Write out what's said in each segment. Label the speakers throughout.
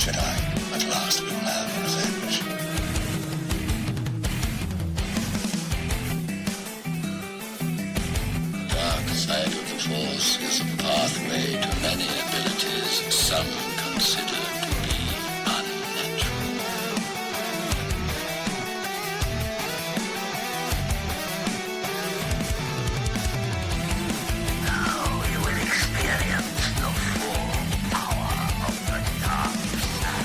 Speaker 1: Jedi, at last we will have revenge. The dark side of the Force is a pathway to many abilities some consider to be unnatural. Now you will experience the full power of the dark side.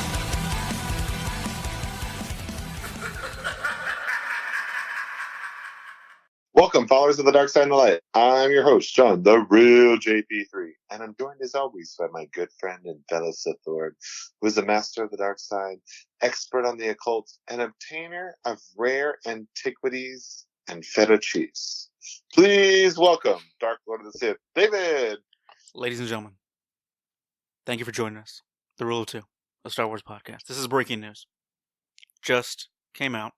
Speaker 2: Welcome, followers of the Dark Side and the Light. I'm your host, John, the real JP3, and I'm joined as always by my good friend and fellow Sith Lord, who is a master of the dark side, expert on the occult, and obtainer of rare antiquities and feta cheese. Please welcome Dark Lord of the Sith, David.
Speaker 3: Ladies and gentlemen, thank you for joining us. The Rule of Two, a Star Wars podcast. This is breaking news. Just came out.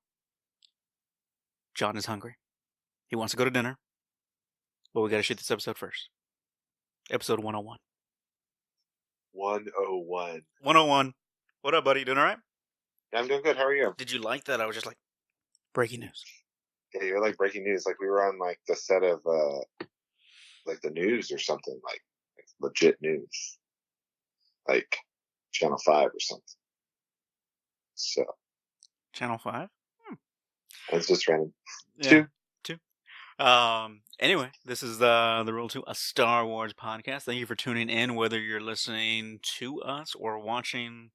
Speaker 3: John is hungry. He wants to go to dinner, but we got to shoot this episode first. Episode 101.
Speaker 2: 101.
Speaker 3: 101. What up, buddy? You doing all right?
Speaker 2: Yeah, I'm doing good. How are you?
Speaker 3: Did you like that? I was just like, breaking news.
Speaker 2: Yeah, you're like breaking news. Like we were on like the set of like the news or something, like legit news, like Channel 5 or something. So
Speaker 3: Channel 5?
Speaker 2: it's just random.
Speaker 3: Yeah.
Speaker 2: Two.
Speaker 3: Anyway, this is the Rule 2, a Star Wars podcast. Thank you for tuning in, whether you're listening to us or watching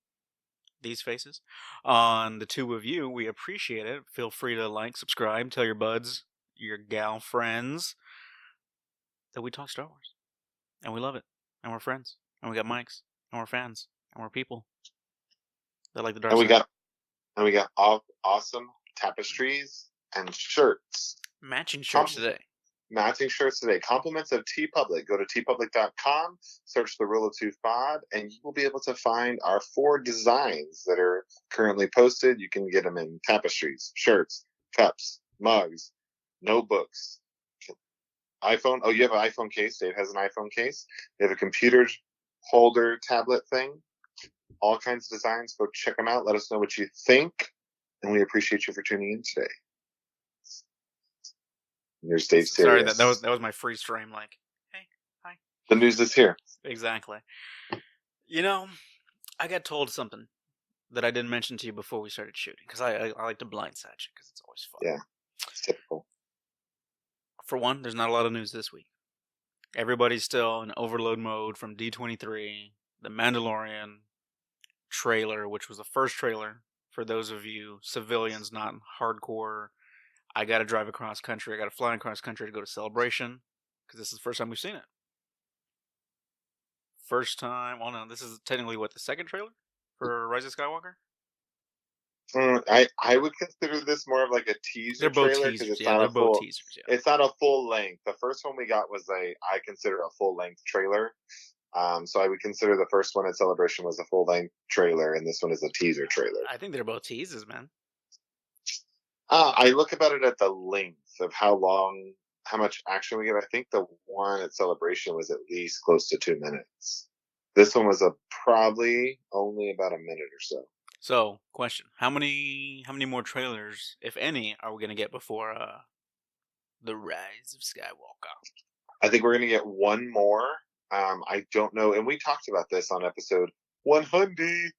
Speaker 3: these faces on the two of you. We appreciate it. Feel free to like, subscribe, tell your buds, your gal friends that we talk Star Wars. And we love it. And we're friends. And we got mics. And we're fans. And we're people that like the dark side.
Speaker 2: And we got awesome tapestries and shirts.
Speaker 3: Matching shirts today.
Speaker 2: Matching shirts today. Compliments of TeePublic. Go to teepublic.com, search the Rule of Two Pod, and you will be able to find our 4 designs that are currently posted. You can get them in tapestries, shirts, cups, mugs, notebooks, iPhone. Oh, you have an iPhone case. Dave has an iPhone case. You have a computer holder tablet thing. All kinds of designs. Go check them out. Let us know what you think. And we appreciate you for tuning in today. Here's Dave Serious.
Speaker 3: Sorry, that was my freeze frame. Like, hey, hi.
Speaker 2: The news is here.
Speaker 3: Exactly. You know, I got told something that I didn't mention to you before we started shooting because I like to blindside you because it's always fun.
Speaker 2: Yeah, it's typical.
Speaker 3: For one, there's not a lot of news this week. Everybody's still in overload mode from D23, The Mandalorian trailer, which was the first trailer for those of you civilians not hardcore. I got to drive across country. I got to fly across country to go to Celebration because this is the first time we've seen it. First time. Well, no, this is technically what, the second trailer for Rise of Skywalker.
Speaker 2: I would consider this more of like a teaser.
Speaker 3: They're both
Speaker 2: trailer
Speaker 3: teasers.
Speaker 2: it's
Speaker 3: Yeah,
Speaker 2: not
Speaker 3: they're
Speaker 2: a full,
Speaker 3: both teasers. Yeah.
Speaker 2: It's not a full length. The first one we got was I consider a full length trailer. So I would consider the first one at Celebration was a full length trailer, and this one is a teaser trailer.
Speaker 3: I think they're both teases, man.
Speaker 2: I look about it at the length of how much action we get. I think the one at Celebration was at least close to 2 minutes. This one was probably only about a minute or so.
Speaker 3: So, question: How many more trailers, if any, are we gonna get before the Rise of Skywalker?
Speaker 2: I think we're gonna get one more. I don't know, and we talked about this on episode 100.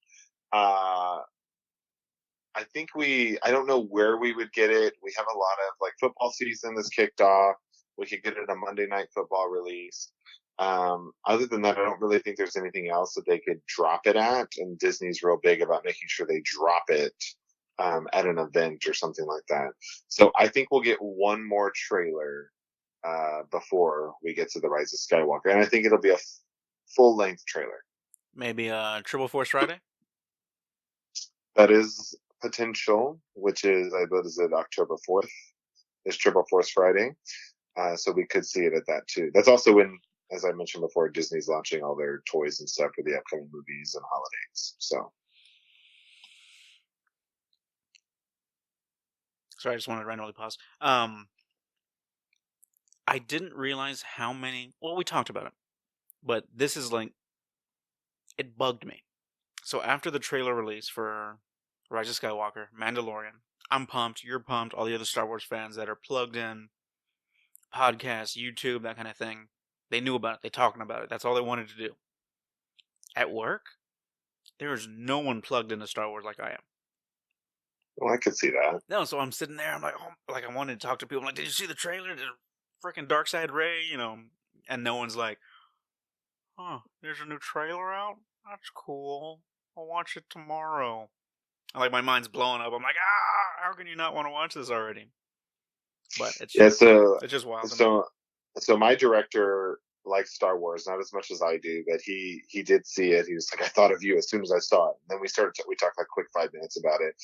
Speaker 2: I think I don't know where we would get it. We have a lot of, like, football season that's kicked off. We could get it a Monday Night Football release. Other than that, I don't really think there's anything else that they could drop it at. And Disney's real big about making sure they drop it at an event or something like that. So I think we'll get one more trailer before we get to the Rise of Skywalker. And I think it'll be a full-length trailer.
Speaker 3: Maybe Triple Force Friday?
Speaker 2: That is potential, which is, I believe, is it October 4th? Is Triple Force Friday. So we could see it at that too. That's also when, as I mentioned before, Disney's launching all their toys and stuff for the upcoming movies and holidays. So.
Speaker 3: Sorry, I just wanted to randomly pause. I didn't realize how many. Well, we talked about it, but this is like, it bugged me. So after the trailer release for Rise of Skywalker, Mandalorian, I'm pumped. You're pumped. All the other Star Wars fans that are plugged in, podcasts, YouTube, that kind of thing, they knew about it. They talking about it. That's all they wanted to do. At work, there is no one plugged into Star Wars like I am.
Speaker 2: Well, I could see that.
Speaker 3: No, so I'm sitting there. I'm like, oh, like I wanted to talk to people. I'm like, did you see the trailer? Did freaking Darkseid Ray? And no one's like, huh? There's a new trailer out. That's cool. I'll watch it tomorrow. Like my mind's blowing up. I'm like, how can you not want to watch this already? But it's just wild to me.
Speaker 2: So my director likes Star Wars not as much as I do, but he did see it. He was like, I thought of you as soon as I saw it. And then we talked like quick 5 minutes about it.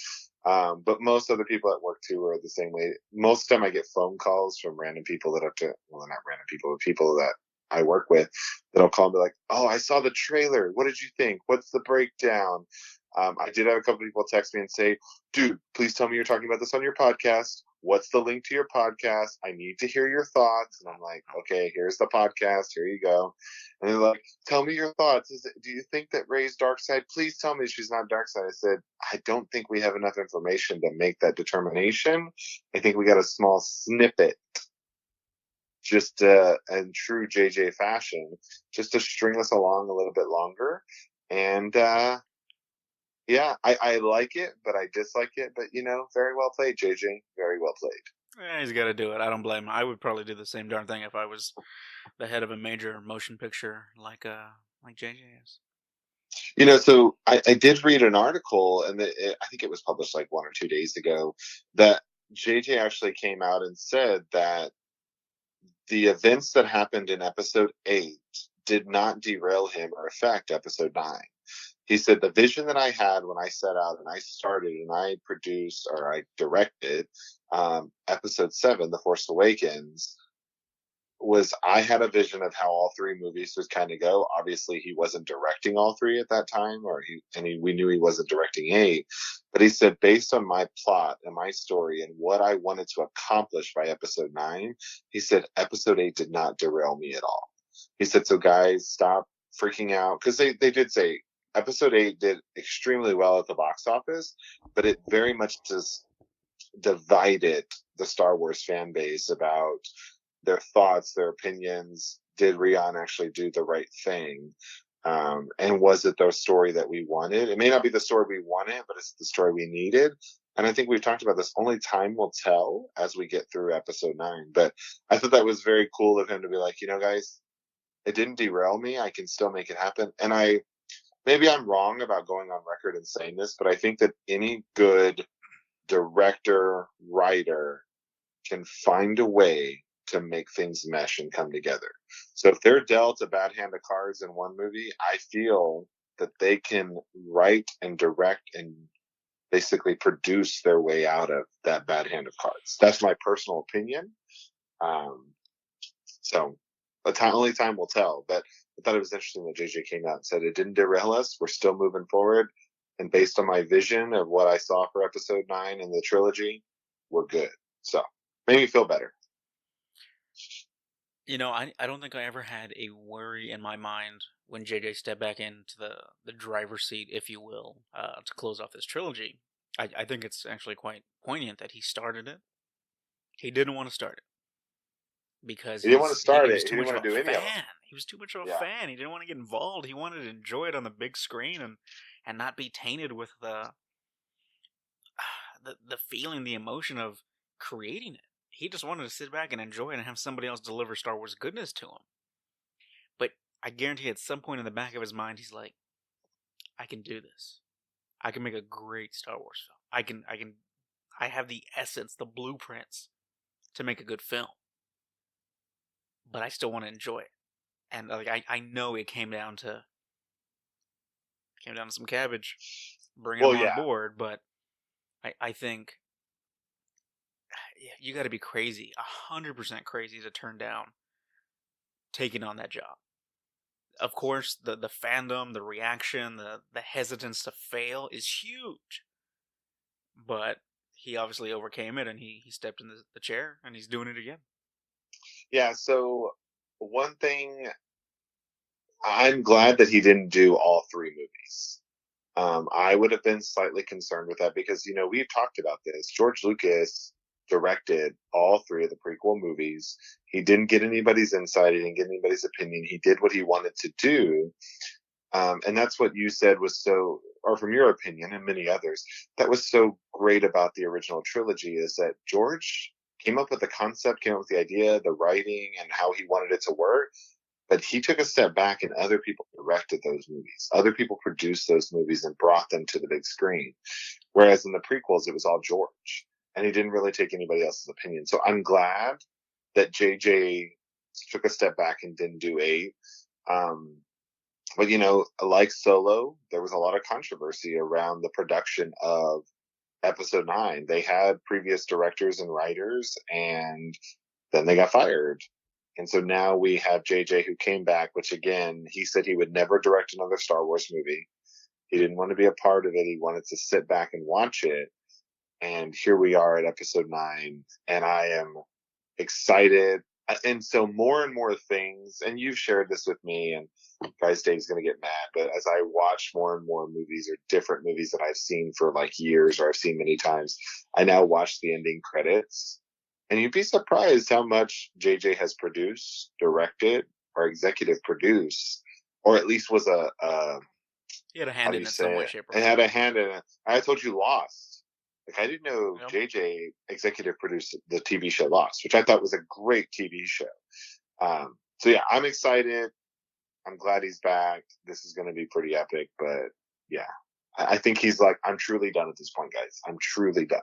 Speaker 2: But most other people at work too are the same way. Most of the time I get phone calls from random people that well, not random people, but people that I work with that'll call me like, oh, I saw the trailer. What did you think? What's the breakdown? I did have a couple people text me and say, dude, please tell me you're talking about this on your podcast. What's the link to your podcast? I need to hear your thoughts. And I'm like, okay, here's the podcast. Here you go. And they're like, tell me your thoughts. Do you think that Rey's dark side? Please tell me she's not dark side. I said, I don't think we have enough information to make that determination. I think we got a small snippet, just in true JJ fashion, just to string us along a little bit longer. And yeah, I like it, but I dislike it. But very well played, JJ. Very well played.
Speaker 3: Yeah, he's got to do it. I don't blame him. I would probably do the same darn thing if I was the head of a major motion picture like JJ is.
Speaker 2: So I did read an article, and I think it was published like 1 or 2 days ago, that JJ actually came out and said that the events that happened in episode 8 did not derail him or affect episode 9. He said the vision that I had when I set out and I started and I produced or I directed episode 7, The Force Awakens, was I had a vision of how all 3 movies would kind of go. Obviously, he wasn't directing all 3 at that time, we knew he wasn't directing 8. But he said, based on my plot and my story and what I wanted to accomplish by episode 9, he said episode 8 did not derail me at all. He said, so guys, stop freaking out, because they did say episode 8 did extremely well at the box office, but it very much just divided the Star Wars fan base about their thoughts, their opinions. Did Rian actually do the right thing? And was it the story that we wanted? It may not be the story we wanted, but it's the story we needed. And I think we've talked about this. Only time will tell as we get through episode 9. But I thought that was very cool of him to be like, guys, it didn't derail me. I can still make it happen. And maybe I'm wrong about going on record and saying this, but I think that any good director, writer can find a way to make things mesh and come together. So if they're dealt a bad hand of cards in one movie, I feel that they can write and direct and basically produce their way out of that bad hand of cards. That's my personal opinion. So only time will tell. But I thought it was interesting that JJ came out and said it didn't derail us. We're still moving forward. And based on my vision of what I saw for episode 9 in the trilogy, we're good. So made me feel better.
Speaker 3: I don't think I ever had a worry in my mind when JJ stepped back into the driver's seat, if you will, to close off this trilogy. I think it's actually quite poignant that he started it. He didn't want to start it because
Speaker 2: he didn't want to start it.
Speaker 3: He
Speaker 2: didn't want to do any of it.
Speaker 3: He was too much of a fan. He didn't want to get involved. He wanted to enjoy it on the big screen and not be tainted with the feeling, the emotion of creating it. He just wanted to sit back and enjoy it and have somebody else deliver Star Wars goodness to him. But I guarantee at some point in the back of his mind, he's like, I can do this. I can make a great Star Wars film. I have the essence, the blueprints to make a good film. But I still want to enjoy it. And I know it came down to some cabbage, bringing him on board. But I think you got to be crazy, 100% crazy to turn down taking on that job. Of course, the fandom, the reaction, the hesitance to fail is huge. But he obviously overcame it, and he stepped in the chair, and he's doing it again.
Speaker 2: Yeah, so one thing, I'm glad that he didn't do all 3 movies. I would have been slightly concerned with that because, we've talked about this. George Lucas directed all three of the prequel movies. He didn't get anybody's insight. He didn't get anybody's opinion. He did what he wanted to do. And that's what you said was so, or from your opinion and many others, that was so great about the original trilogy is that George came up with the concept, came up with the idea, the writing, and how he wanted it to work. But he took a step back and other people directed those movies. Other people produced those movies and brought them to the big screen. Whereas in the prequels, it was all George. And he didn't really take anybody else's opinion. So I'm glad that JJ took a step back and didn't do 8. But, like Solo, there was a lot of controversy around the production of Episode 9. They had previous directors and writers, and then they got fired. And so now we have JJ who came back, which again, he said he would never direct another Star Wars movie. He didn't want to be a part of it. He wanted to sit back and watch it. And here we are at Episode 9, and I am excited. And so more and more things, and you've shared this with me, and guys, Dave's going to get mad, but as I watch more and more movies or different movies that I've seen for like years or I've seen many times, I now watch the ending credits. And you'd be surprised how much JJ has produced, directed, or executive produced, or at least was
Speaker 3: He had a
Speaker 2: how
Speaker 3: hand
Speaker 2: do
Speaker 3: in
Speaker 2: you
Speaker 3: it some
Speaker 2: say
Speaker 3: way,
Speaker 2: it?
Speaker 3: shape, or
Speaker 2: And
Speaker 3: form.
Speaker 2: had a hand in it. I told you Lost. Like I didn't know
Speaker 3: Yep.
Speaker 2: JJ executive produced the TV show Lost, which I thought was a great TV show. So yeah, I'm excited. I'm glad he's back. This is going to be pretty epic, but yeah, I think he's like, I'm truly done at this point, guys. I'm truly done.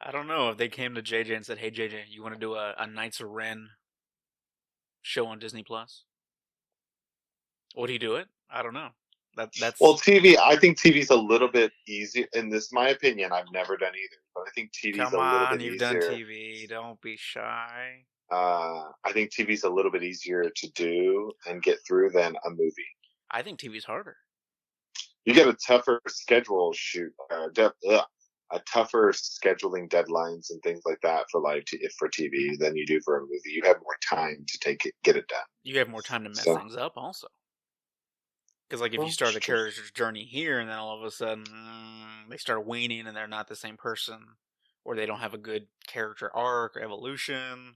Speaker 3: I don't know if they came to JJ and said, "Hey JJ, you want to do a Knights of Ren show on Disney Plus?" Would he do it? I don't know. That's
Speaker 2: Well, TV, I think TV's a little bit easier. In this, my opinion, I've never done either, but I think TV's
Speaker 3: come
Speaker 2: a little
Speaker 3: on.
Speaker 2: bit
Speaker 3: You've done
Speaker 2: easier.
Speaker 3: TV. Don't be shy.
Speaker 2: I think TV's a little bit easier to do and get through than a movie.
Speaker 3: I think TV's harder.
Speaker 2: You get a tougher schedule a tougher scheduling deadlines and things like that for for TV than you do for a movie. You have more time to get it done.
Speaker 3: You have more time to mess
Speaker 2: So,
Speaker 3: things up, also. Because like if you
Speaker 2: well,
Speaker 3: start a
Speaker 2: it's true.
Speaker 3: character's journey here, and then all of a sudden they start waning, and they're not the same person, or they don't have a good character arc or evolution.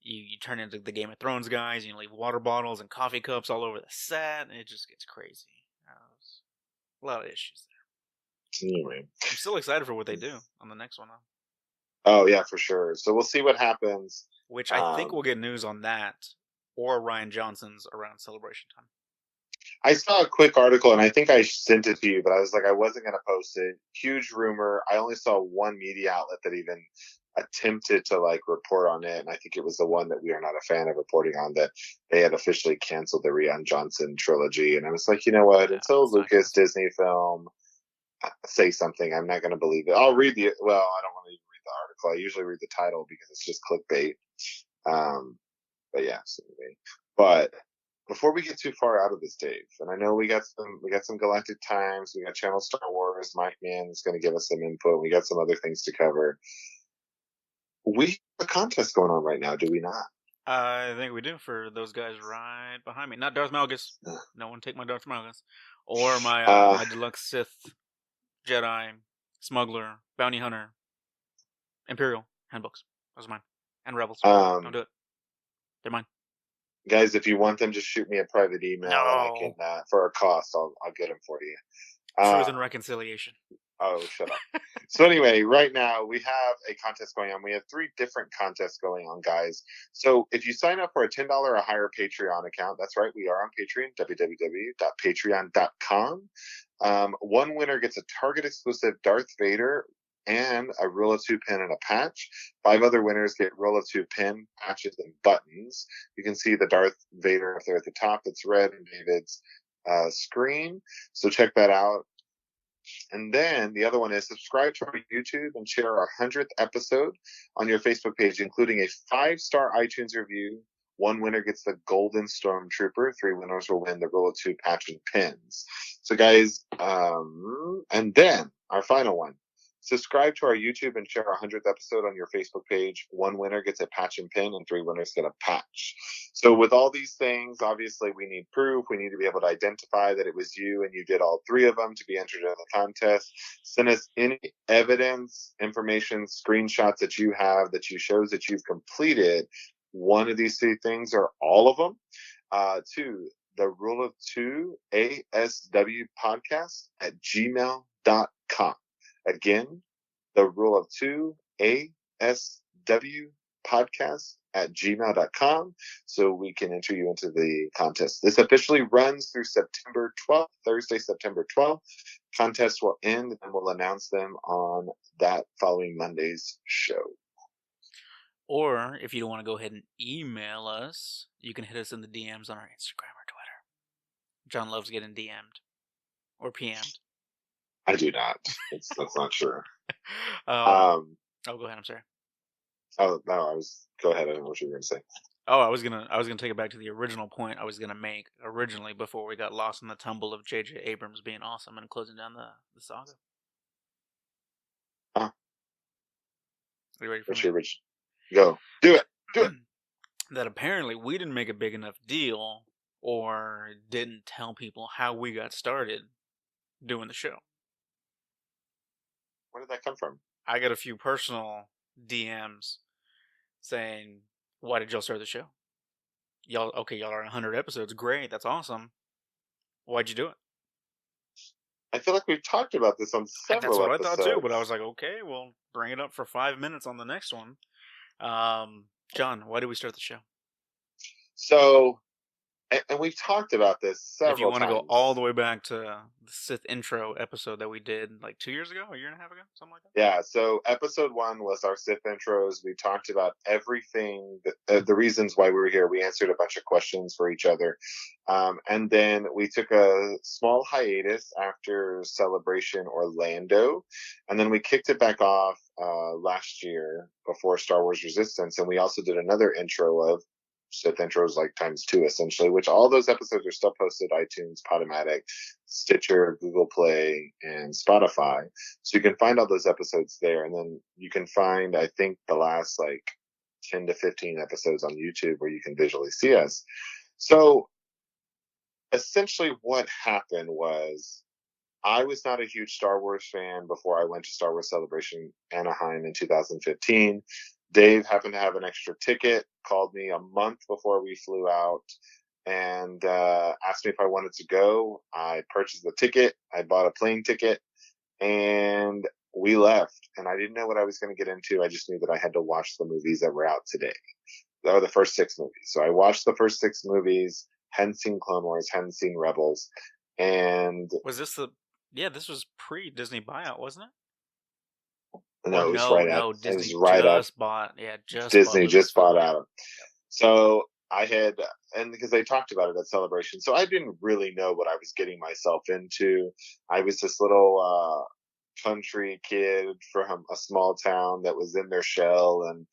Speaker 3: You turn into the Game of Thrones guys, and you leave water bottles and coffee cups all over the set, and it just gets crazy. A lot of issues there.
Speaker 2: Anyway,
Speaker 3: I'm still excited for what they do on the next one, though.
Speaker 2: oh yeah, for sure. So we'll see what happens.
Speaker 3: Which I think we'll get news on that or Ryan Johnson's around Celebration time.
Speaker 2: I saw a quick article and I think I sent it to you, but I was like, I wasn't going to post it. Huge rumor. I only saw one media outlet that even attempted to report on it. And I think it was the one that we are not a fan of reporting on, that they had officially canceled the Rian Johnson trilogy. And I was like, you know what?
Speaker 3: Yeah,
Speaker 2: Until
Speaker 3: it's not
Speaker 2: Lucas
Speaker 3: good.
Speaker 2: Disney film say something, I'm not going to believe it. I'll read I don't want to even read the article. I usually read the title because it's just clickbait. But yeah, so anyway. But before we get too far out of this, Dave, and I know we got some Galactic Times, we got Channel Star Wars, Mike Mann is going to give us some input, we got some other things to cover. We have a contest going on right now, do we not?
Speaker 3: I think we do, for those guys right behind me. Not Darth Malgus. No one take my Darth Malgus. Or my my deluxe Sith, Jedi, Smuggler, Bounty Hunter, Imperial handbooks. Those are mine. And Rebels. Don't do it. They're mine.
Speaker 2: Guys, if you want them, just shoot me a private email.
Speaker 3: No.
Speaker 2: And I can, for a cost, I'll get them for you.
Speaker 3: Truth and Reconciliation.
Speaker 2: Oh, shut up. So anyway, right now we have a contest going on. We have 3 different contests going on, guys. So if you sign up for a $10 or higher Patreon account, that's right, we are on Patreon, www.patreon.com. One winner gets a Target exclusive Darth Vader and a Rule of 2 pin and a patch. 5 other winners get Rule of 2 pin, patches, and buttons. You can see the Darth Vader up there at the top. It's red in David's screen. So check that out. And then the other one is subscribe to our YouTube and share our 100th episode on your Facebook page, including a 5-star iTunes review. 1 winner gets the Golden Stormtrooper. 3 winners will win the Rule of 2 patch and pins. So guys, and then our final one. Subscribe to our YouTube and share our 100th episode on your Facebook page. 1 winner gets a patch and pin, and 3 winners get a patch. So with all these things, obviously we need proof. We need to be able to identify that it was you and you did all 3 of them to be entered in the contest. Send us any evidence, information, screenshots that you have that you shows that you've completed one of these 3 things or all of them to the Rule of 2 ASW podcast at gmail.com. Again, the Rule of 2 ASW podcast at gmail.com so we can enter you into the contest. This officially runs through September 12th, Thursday, September 12th. Contest will end and we'll announce them on that following Monday's show.
Speaker 3: Or if you don't want to go ahead and email us, you can hit us in the DMs on our Instagram or Twitter. John loves getting DM'd or PM'd.
Speaker 2: I do not. That's not true.
Speaker 3: Oh, go ahead. I'm sorry.
Speaker 2: Oh no, go ahead. I don't know what you were going to say.
Speaker 3: Oh, I was gonna take it back to the original point I was gonna make originally before we got lost in the tumble of J.J. Abrams being awesome and closing down the saga.
Speaker 2: Huh?
Speaker 3: Are you ready for
Speaker 2: What's
Speaker 3: me?
Speaker 2: your original? Go. Do it. Do it.
Speaker 3: That apparently we didn't make a big enough deal or didn't tell people how we got started doing the show.
Speaker 2: Where did that come from?
Speaker 3: I got a few personal DMs saying, "Why did y'all start the show? Y'all are 100 episodes. Great, that's awesome. Why'd you do it?"
Speaker 2: I feel like we've talked about this on several
Speaker 3: That's what
Speaker 2: episodes.
Speaker 3: I thought too, but I was like, okay, well, bring it up for 5 minutes on the next one. John, why did we start the show?
Speaker 2: So, and we've talked about this several times.
Speaker 3: If you want to go all the way back to the Sith intro episode that we did like 2 years ago, a year and a half ago, something like that.
Speaker 2: Yeah, so episode 1 was our Sith intros. We talked about everything, the reasons why we were here. We answered a bunch of questions for each other. And then we took a small hiatus after Celebration Orlando. And then we kicked it back off last year before Star Wars Resistance. And we also did another intro of Sith intros like ×2 essentially, which all those episodes are still posted iTunes, Podomatic, Stitcher, Google Play, and Spotify. So you can find all those episodes there. And then you can find, I think, the last like 10 to 15 episodes on YouTube where you can visually see us. So essentially what happened was I was not a huge Star Wars fan before I went to Star Wars Celebration Anaheim in 2015. Dave happened to have an extra ticket, called me a month before we flew out, and asked me if I wanted to go. I purchased the ticket. I bought a plane ticket, and we left. And I didn't know what I was going to get into. I just knew that I had to watch the movies that were out today. That were the first 6 movies. So I watched the first 6 movies, hadn't seen Clone Wars, hadn't seen Rebels. And
Speaker 3: was this this was pre-Disney buyout, wasn't it?
Speaker 2: No, it was right out.
Speaker 3: Disney
Speaker 2: it was right
Speaker 3: just
Speaker 2: out.
Speaker 3: bought.
Speaker 2: Disney just bought out. So I had, and because they talked about it at Celebration, so I didn't really know what I was getting myself into. I was this little country kid from a small town that was in their shell, and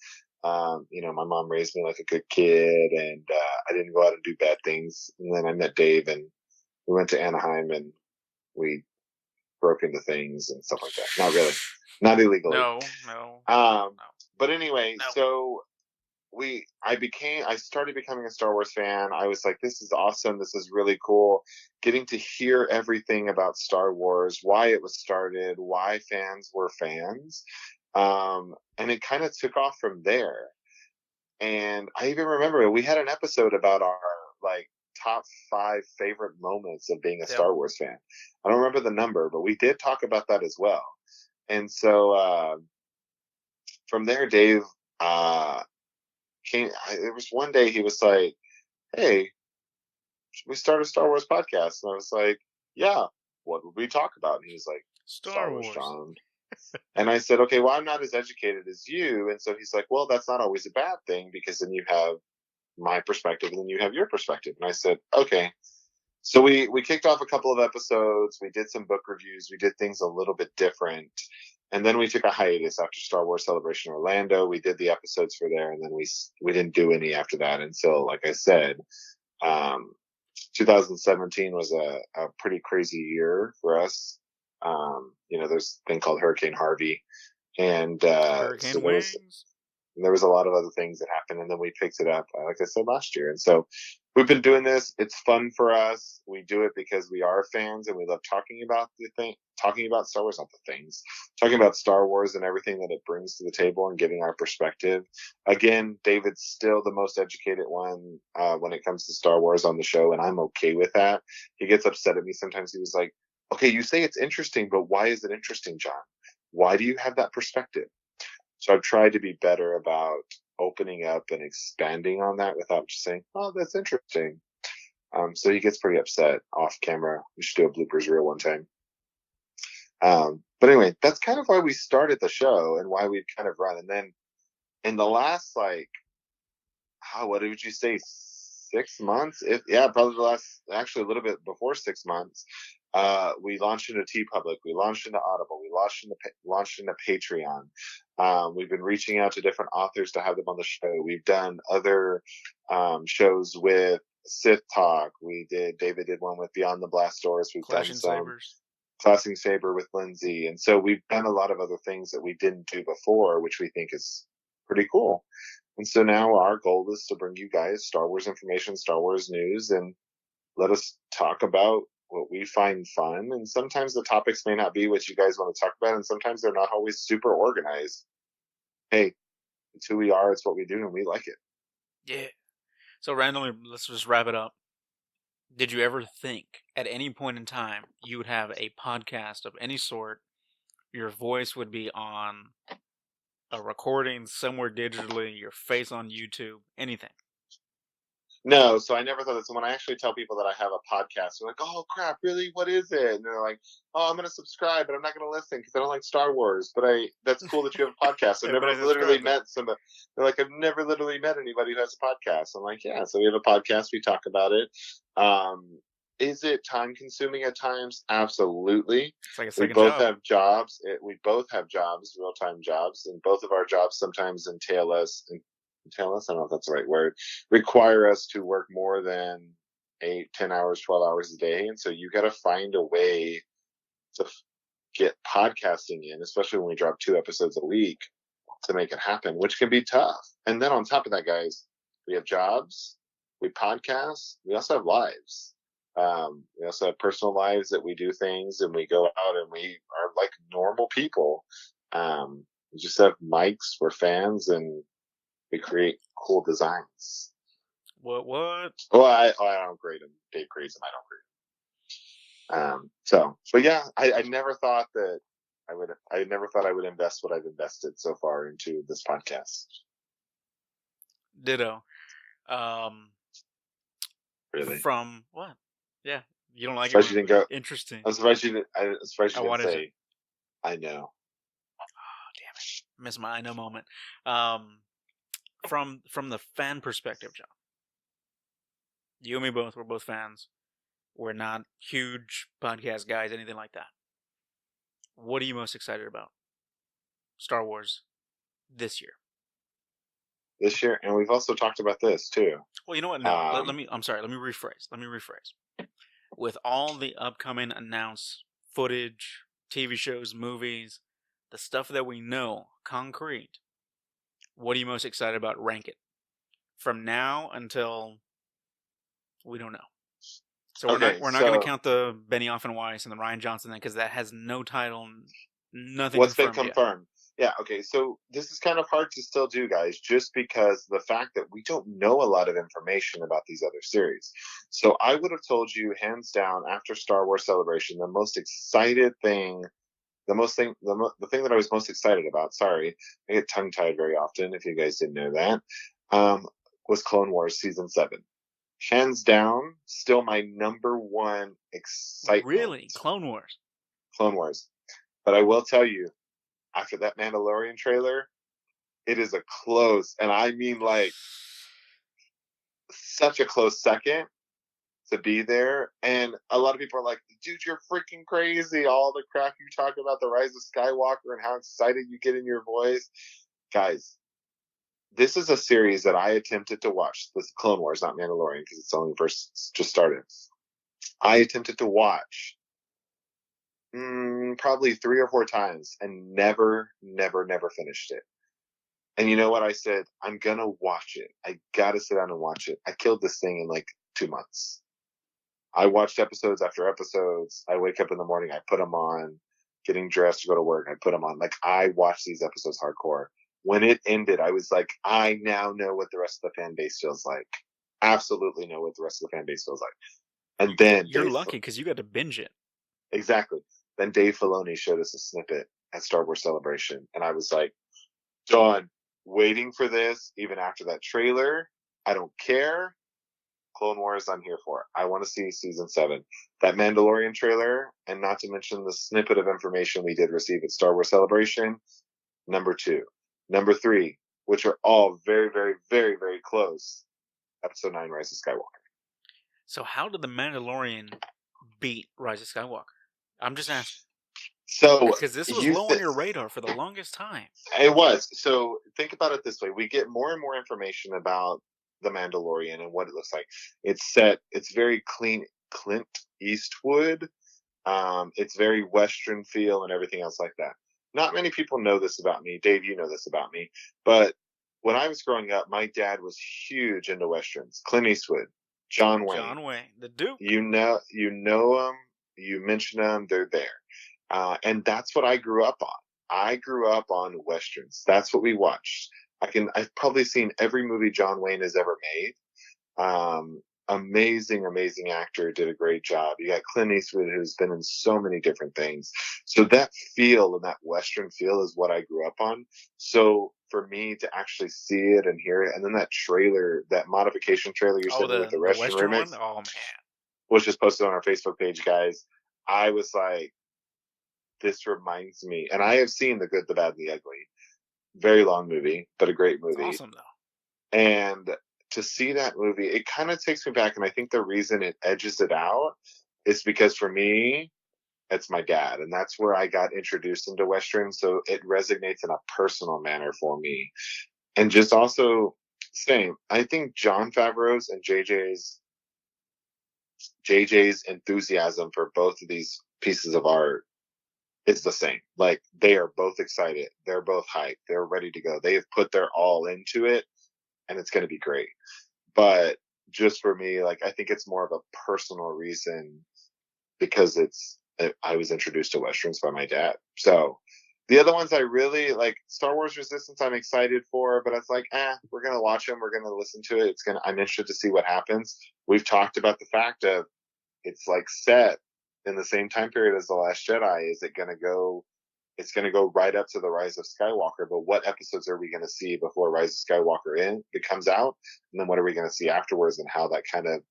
Speaker 2: my mom raised me like a good kid, and I didn't go out and do bad things. And then I met Dave, and we went to Anaheim, and we broke into things and stuff like that. Not really. Not illegally.
Speaker 3: No.
Speaker 2: But anyway,
Speaker 3: No.
Speaker 2: so I started becoming a Star Wars fan. I was like, this is awesome. This is really cool. Getting to hear everything about Star Wars, why it was started, why fans were fans. And it kind of took off from there. And I even remember we had an episode about our top 5 favorite moments of being a Star Wars fan. I don't remember the number, but we did talk about that as well. And so from there, Dave came. There was one day he was like, "Hey, should we start a Star Wars podcast?" And I was like, "Yeah, what would we talk about?" And he was like,
Speaker 3: Star Wars.
Speaker 2: John. And I said, "Okay, well, I'm not as educated as you." And so he's like, "Well, that's not always a bad thing because then you have my perspective and then you have your perspective." And I said, "Okay." So we kicked off a couple of episodes. We did some book reviews. We did things a little bit different. And then we took a hiatus after Star Wars Celebration Orlando. We did the episodes for there, and then we didn't do any after that until, like I said, 2017 was a pretty crazy year for us. There's a thing called Hurricane Harvey, and so
Speaker 3: Hurricane wings.
Speaker 2: there was a lot of other things that happened, and then we picked it up, like I said, last year. And so we've been doing this. It's fun for us. We do it because we are fans, and we love talking about talking about Star Wars, not the things, talking about Star Wars and everything that it brings to the table and giving our perspective. Again, David's still the most educated one when it comes to Star Wars on the show, and I'm okay with that. He gets upset at me sometimes. He was like, okay, you say it's interesting, but why is it interesting, John? Why do you have that perspective? So I've tried to be better about opening up and expanding on that without just saying, oh, that's interesting. So he gets pretty upset off camera. We should do a bloopers reel one time. But anyway, that's kind of why we started the show and why we've kind of run. And then in the last, what would you say, 6 months? Probably actually a little bit before 6 months. We launched into TeePublic, we launched into Audible, we launched into Patreon. We've been reaching out to different authors to have them on the show. We've done other shows with Sith Talk. David did one with Beyond the Blast Doors. We've done some Clashing Saber with Lindsay. And so we've done a lot of other things that we didn't do before, which we think is pretty cool. And so now our goal is to bring you guys Star Wars information, Star Wars news, and let us talk about what we find fun. And sometimes the topics may not be what you guys want to talk about, and sometimes they're not always super organized. Hey, it's who we are, it's what we do, and we like it.
Speaker 3: Yeah. So randomly, let's just wrap it up. Did you ever think at any point in time you would have a podcast of any sort, your voice would be on a recording somewhere digitally, your face on YouTube, anything?
Speaker 2: No, so I never thought that. So when I actually tell people that I have a podcast, they're like, "Oh crap, really? What is it?" And they're like, "Oh, I'm going to subscribe, but I'm not going to listen because I don't like Star Wars." But that's cool that you have a podcast. I've never literally met somebody. They're like, "I've never literally met anybody who has a podcast." I'm like, "Yeah." So we have a podcast. We talk about it. Is it time consuming at times? Absolutely.
Speaker 3: It's like a second
Speaker 2: we both
Speaker 3: job.
Speaker 2: have jobs. We both have jobs, real time jobs, and both of our jobs sometimes entail us. I don't know if that's the right word, require us to work more than 8, 10 hours, 12 hours a day. And so you got to find a way to get podcasting in, especially when we drop 2 episodes a week, to make it happen, which can be tough. And then on top of that, guys, we have jobs, we podcast, we also have lives. We also have personal lives that we do things, and we go out and we are like normal people. We just have mics, we're fans, and we create cool designs.
Speaker 3: What?
Speaker 2: Well, I don't grade them. Dave grades them. I don't grade them. But yeah, I never thought that I never thought I would invest what I've invested so far into this podcast.
Speaker 3: Ditto.
Speaker 2: Really?
Speaker 3: From what? Yeah, you don't like
Speaker 2: it?
Speaker 3: You didn't go. Interesting.
Speaker 2: I'm surprised you didn't. Didn't say.
Speaker 3: It?
Speaker 2: I know.
Speaker 3: Oh, damn it! Missed my I know moment. From the fan perspective, John. You and me both. We're both fans. We're not huge podcast guys, anything like that. What are you most excited about? Star Wars this year.
Speaker 2: This year, and we've also talked about this too.
Speaker 3: Well, you know what? No, I'm sorry. Let me rephrase. With all the upcoming announced footage, TV shows, movies, the stuff that we know, concrete. What are you most excited about? Rank it. From now until we don't know. So we're not going to count the Benioff and Weiss and the Rian Johnson thing because that has no title, nothing.
Speaker 2: What's been confirmed? Yeah. Okay. So this is kind of hard to still do, guys, just because the fact that we don't know a lot of information about these other series. So I would have told you, hands down, after Star Wars Celebration, the most excited thing. The thing that I was most excited about, sorry, I get tongue-tied very often, if you guys didn't know that, was Clone Wars Season 7. Hands down, still my number one excitement.
Speaker 3: Really? Clone Wars?
Speaker 2: Clone Wars. But I will tell you, after that Mandalorian trailer, it is a close, and I mean like such a close second to be there. And a lot of people are like, dude, you're freaking crazy. All the crap you talk about the Rise of Skywalker and how excited you get in your voice. Guys, this is a series that I attempted to watch. This is Clone Wars, not Mandalorian, because it's only just started. I attempted to watch probably 3 or 4 times and never finished it. And you know what? I said, I'm gonna watch it. I gotta sit down and watch it. I killed this thing in like 2 months. I watched episodes after episodes. I wake up in the morning, I put them on, getting dressed to go to work. I put them on. Like, I watched these episodes hardcore. When it ended, I was like, I now know what the rest of the fan base feels like. Absolutely know what the rest of the fan base feels like. And then
Speaker 3: You're lucky because you got to binge it.
Speaker 2: Exactly. Then Dave Filoni showed us a snippet at Star Wars Celebration, and I was like, done. Waiting for this, even after that trailer. I don't care. Clone Wars, I'm here for. I want to see season 7. That Mandalorian trailer, and not to mention the snippet of information we did receive at Star Wars Celebration, number 2. Number 3, which are all very, very, very, very close. Episode 9, Rise of Skywalker.
Speaker 3: So how did the Mandalorian beat Rise of Skywalker? I'm just asking.
Speaker 2: So
Speaker 3: Because this was low on your radar for the longest time.
Speaker 2: It was. So think about it this way: we get more and more information about the Mandalorian and what it looks like. It's set. It's very clean, Clint Eastwood. It's very Western feel and everything else like that. Not many people know this about me, Dave. You know this about me, but when I was growing up, my dad was huge into westerns. Clint Eastwood, John Wayne.
Speaker 3: John Wayne, the Duke.
Speaker 2: You know them. You mention them. They're there. And that's what I grew up on. I grew up on westerns. That's what we watched. I've probably seen every movie John Wayne has ever made. Amazing actor, did a great job. You got Clint Eastwood, who's been in so many different things. So that feel and that western feel is what I grew up on. So for me to actually see it and hear it, and then that trailer, that modification trailer you sent me with the Western remix,
Speaker 3: one? Oh man,
Speaker 2: which is posted on our Facebook page, guys. I was like, this reminds me, and I have seen The Good, the Bad, and the Ugly. Very long movie, but a great movie.
Speaker 3: It's awesome though.
Speaker 2: And to see that movie, it kind of takes me back, and I think the reason it edges it out is because for me, it's my dad, and that's where I got introduced into Western, so it resonates in a personal manner for me. And just also, same, I think Jon Favreau's and JJ's enthusiasm for both of these pieces of art is the same. Like, they are both excited. They're both hyped. They're ready to go. They've put their all into it, and it's going to be great. But just for me, like, I think it's more of a personal reason because I was introduced to Westerns by my dad. So the other ones I really like, Star Wars Resistance, I'm excited for, but it's like, we're going to watch them. We're going to listen to it. I'm interested to see what happens. We've talked about the fact of it's like set in the same time period as The Last Jedi. Is it going to go? It's going to go right up to the Rise of Skywalker. But what episodes are we going to see before Rise of Skywalker it comes out? And then what are we going to see afterwards? And how that kind of,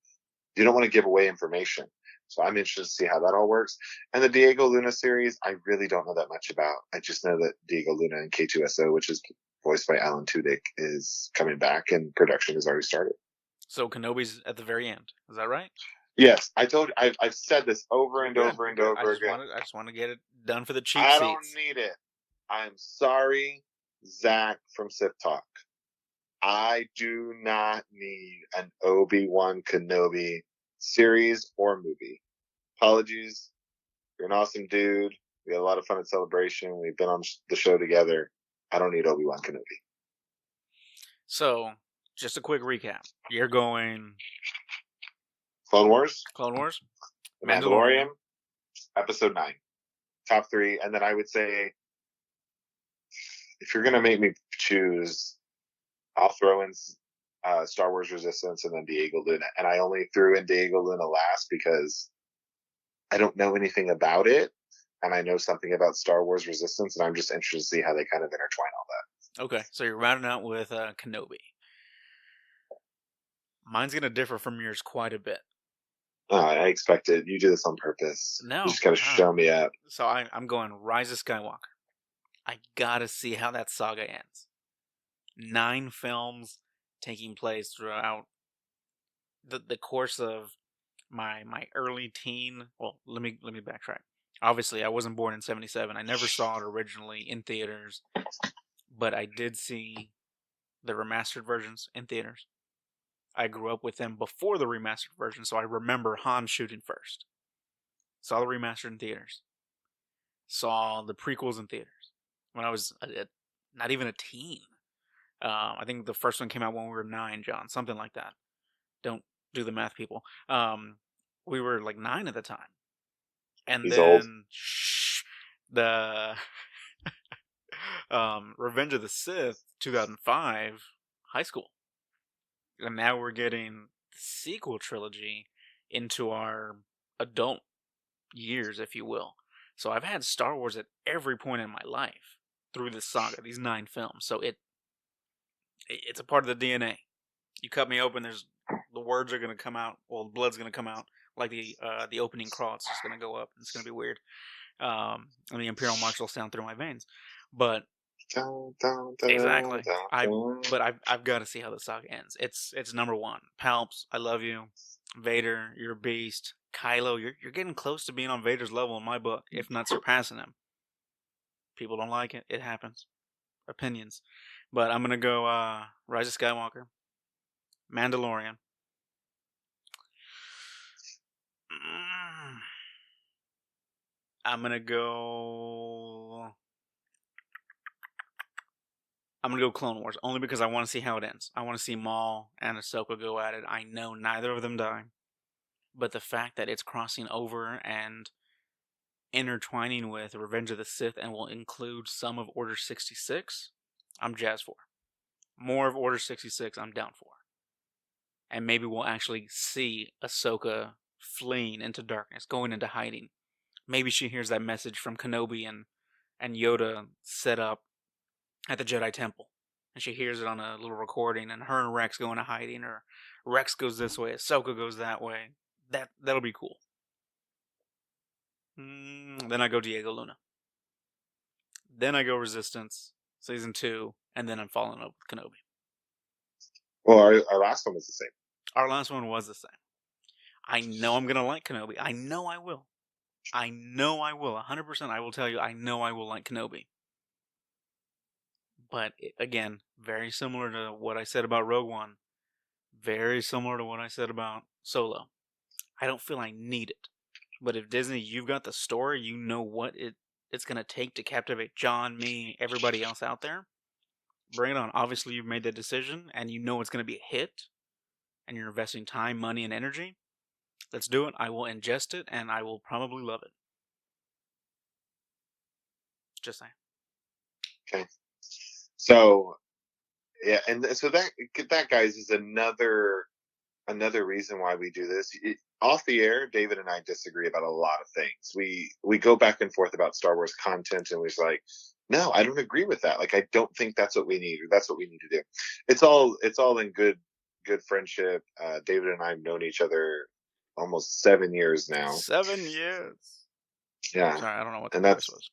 Speaker 2: you don't want to give away information. So I'm interested to see how that all works. And the Diego Luna series, I really don't know that much about. I just know that Diego Luna and K2SO, which is voiced by Alan Tudyk, is coming back and production has already started.
Speaker 3: So Kenobi's at the very end. Is that right?
Speaker 2: Yes, I told you. I've said this over and over and over again.
Speaker 3: I just want to get it done for the cheap
Speaker 2: seats.
Speaker 3: I
Speaker 2: don't need it. I'm sorry, Zach from Sith Talk. I do not need an Obi-Wan Kenobi series or movie. Apologies. You're an awesome dude. We had a lot of fun at Celebration. We've been on the show together. I don't need Obi-Wan Kenobi.
Speaker 3: So, just a quick recap. You're going
Speaker 2: Clone Wars,
Speaker 3: The
Speaker 2: Mandalorian, Episode 9, top 3, and then I would say, if you're gonna make me choose, I'll throw in Star Wars Resistance and then Diego Luna. And I only threw in Diego Luna last because I don't know anything about it, and I know something about Star Wars Resistance, and I'm just interested to see how they kind of intertwine all that.
Speaker 3: Okay, so you're rounding out with Kenobi. Mine's gonna differ from yours quite a bit.
Speaker 2: I expected. You do this on purpose.
Speaker 3: No.
Speaker 2: You just gotta show me up.
Speaker 3: So I'm going Rise of Skywalker. I gotta see how that saga ends. 9 films taking place throughout the course of my early teen. Well, let me backtrack. Obviously, I wasn't born in '77. I never saw it originally in theaters, but I did see the remastered versions in theaters. I grew up with them before the remastered version, so I remember Han shooting first. Saw the remastered in theaters. saw the prequels in theaters when I was not even a teen. I think the first one came out when we were 9, John, something like that. Don't do the math, people. We were like 9 at the time, and
Speaker 2: He's old.
Speaker 3: then the Revenge of the Sith, 2005, high school, and now we're getting the sequel trilogy into our adult years, if you will. So I've had Star Wars at every point in my life through this saga, these 9 films. So it's a part of the DNA. You cut me open, the words are gonna come out. Well, the blood's gonna come out like the opening crawl. It's just gonna go up. It's gonna be weird. And the Imperial March will sound through my veins. But exactly, I've got to see how the saga ends. It's number 1. Palps, I love you. Vader, you're a beast. Kylo, you're getting close to being on Vader's level in my book, if not surpassing him. People don't like it. It happens. Opinions. But I'm gonna go Rise of Skywalker, Mandalorian. I'm gonna go Clone Wars, only because I want to see how it ends. I want to see Maul and Ahsoka go at it. I know neither of them die, but the fact that it's crossing over and intertwining with Revenge of the Sith and will include some of Order 66, I'm jazzed for. More of Order 66, I'm down for. And maybe we'll actually see Ahsoka fleeing into darkness, going into hiding. Maybe she hears that message from Kenobi and Yoda set up at the Jedi Temple. And she hears it on a little recording, and her and Rex go into hiding, or Rex goes this way, Ahsoka goes that way. That'll be cool. Then I go Diego Luna. Then I go Resistance, Season 2, and then I'm falling up with Kenobi.
Speaker 2: Well, our last one was the same.
Speaker 3: Our last one was the same. I know I'm going to like Kenobi. I know I will. 100% I will tell you, I know I will like Kenobi. But, again, very similar to what I said about Rogue One. Very similar to what I said about Solo. I don't feel I need it. But if Disney, you've got the story, you know what it's going to take to captivate John, me, everybody else out there, bring it on. Obviously, you've made the decision, and you know it's going to be a hit, and you're investing time, money, and energy. Let's do it. I will ingest it, and I will probably love it. Just saying.
Speaker 2: Okay. So, yeah, and so that guys is another reason why we do this. Off the air, David and I disagree about a lot of things. We go back and forth about Star Wars content, and we're like, no, I don't agree with that. Like, I don't think that's what we need, or that's what we need to do. It's all in good friendship. David and I have known each other almost 7 years now.
Speaker 3: 7 years.
Speaker 2: Yeah.
Speaker 3: Sorry, I don't know what
Speaker 2: and
Speaker 3: the voice was.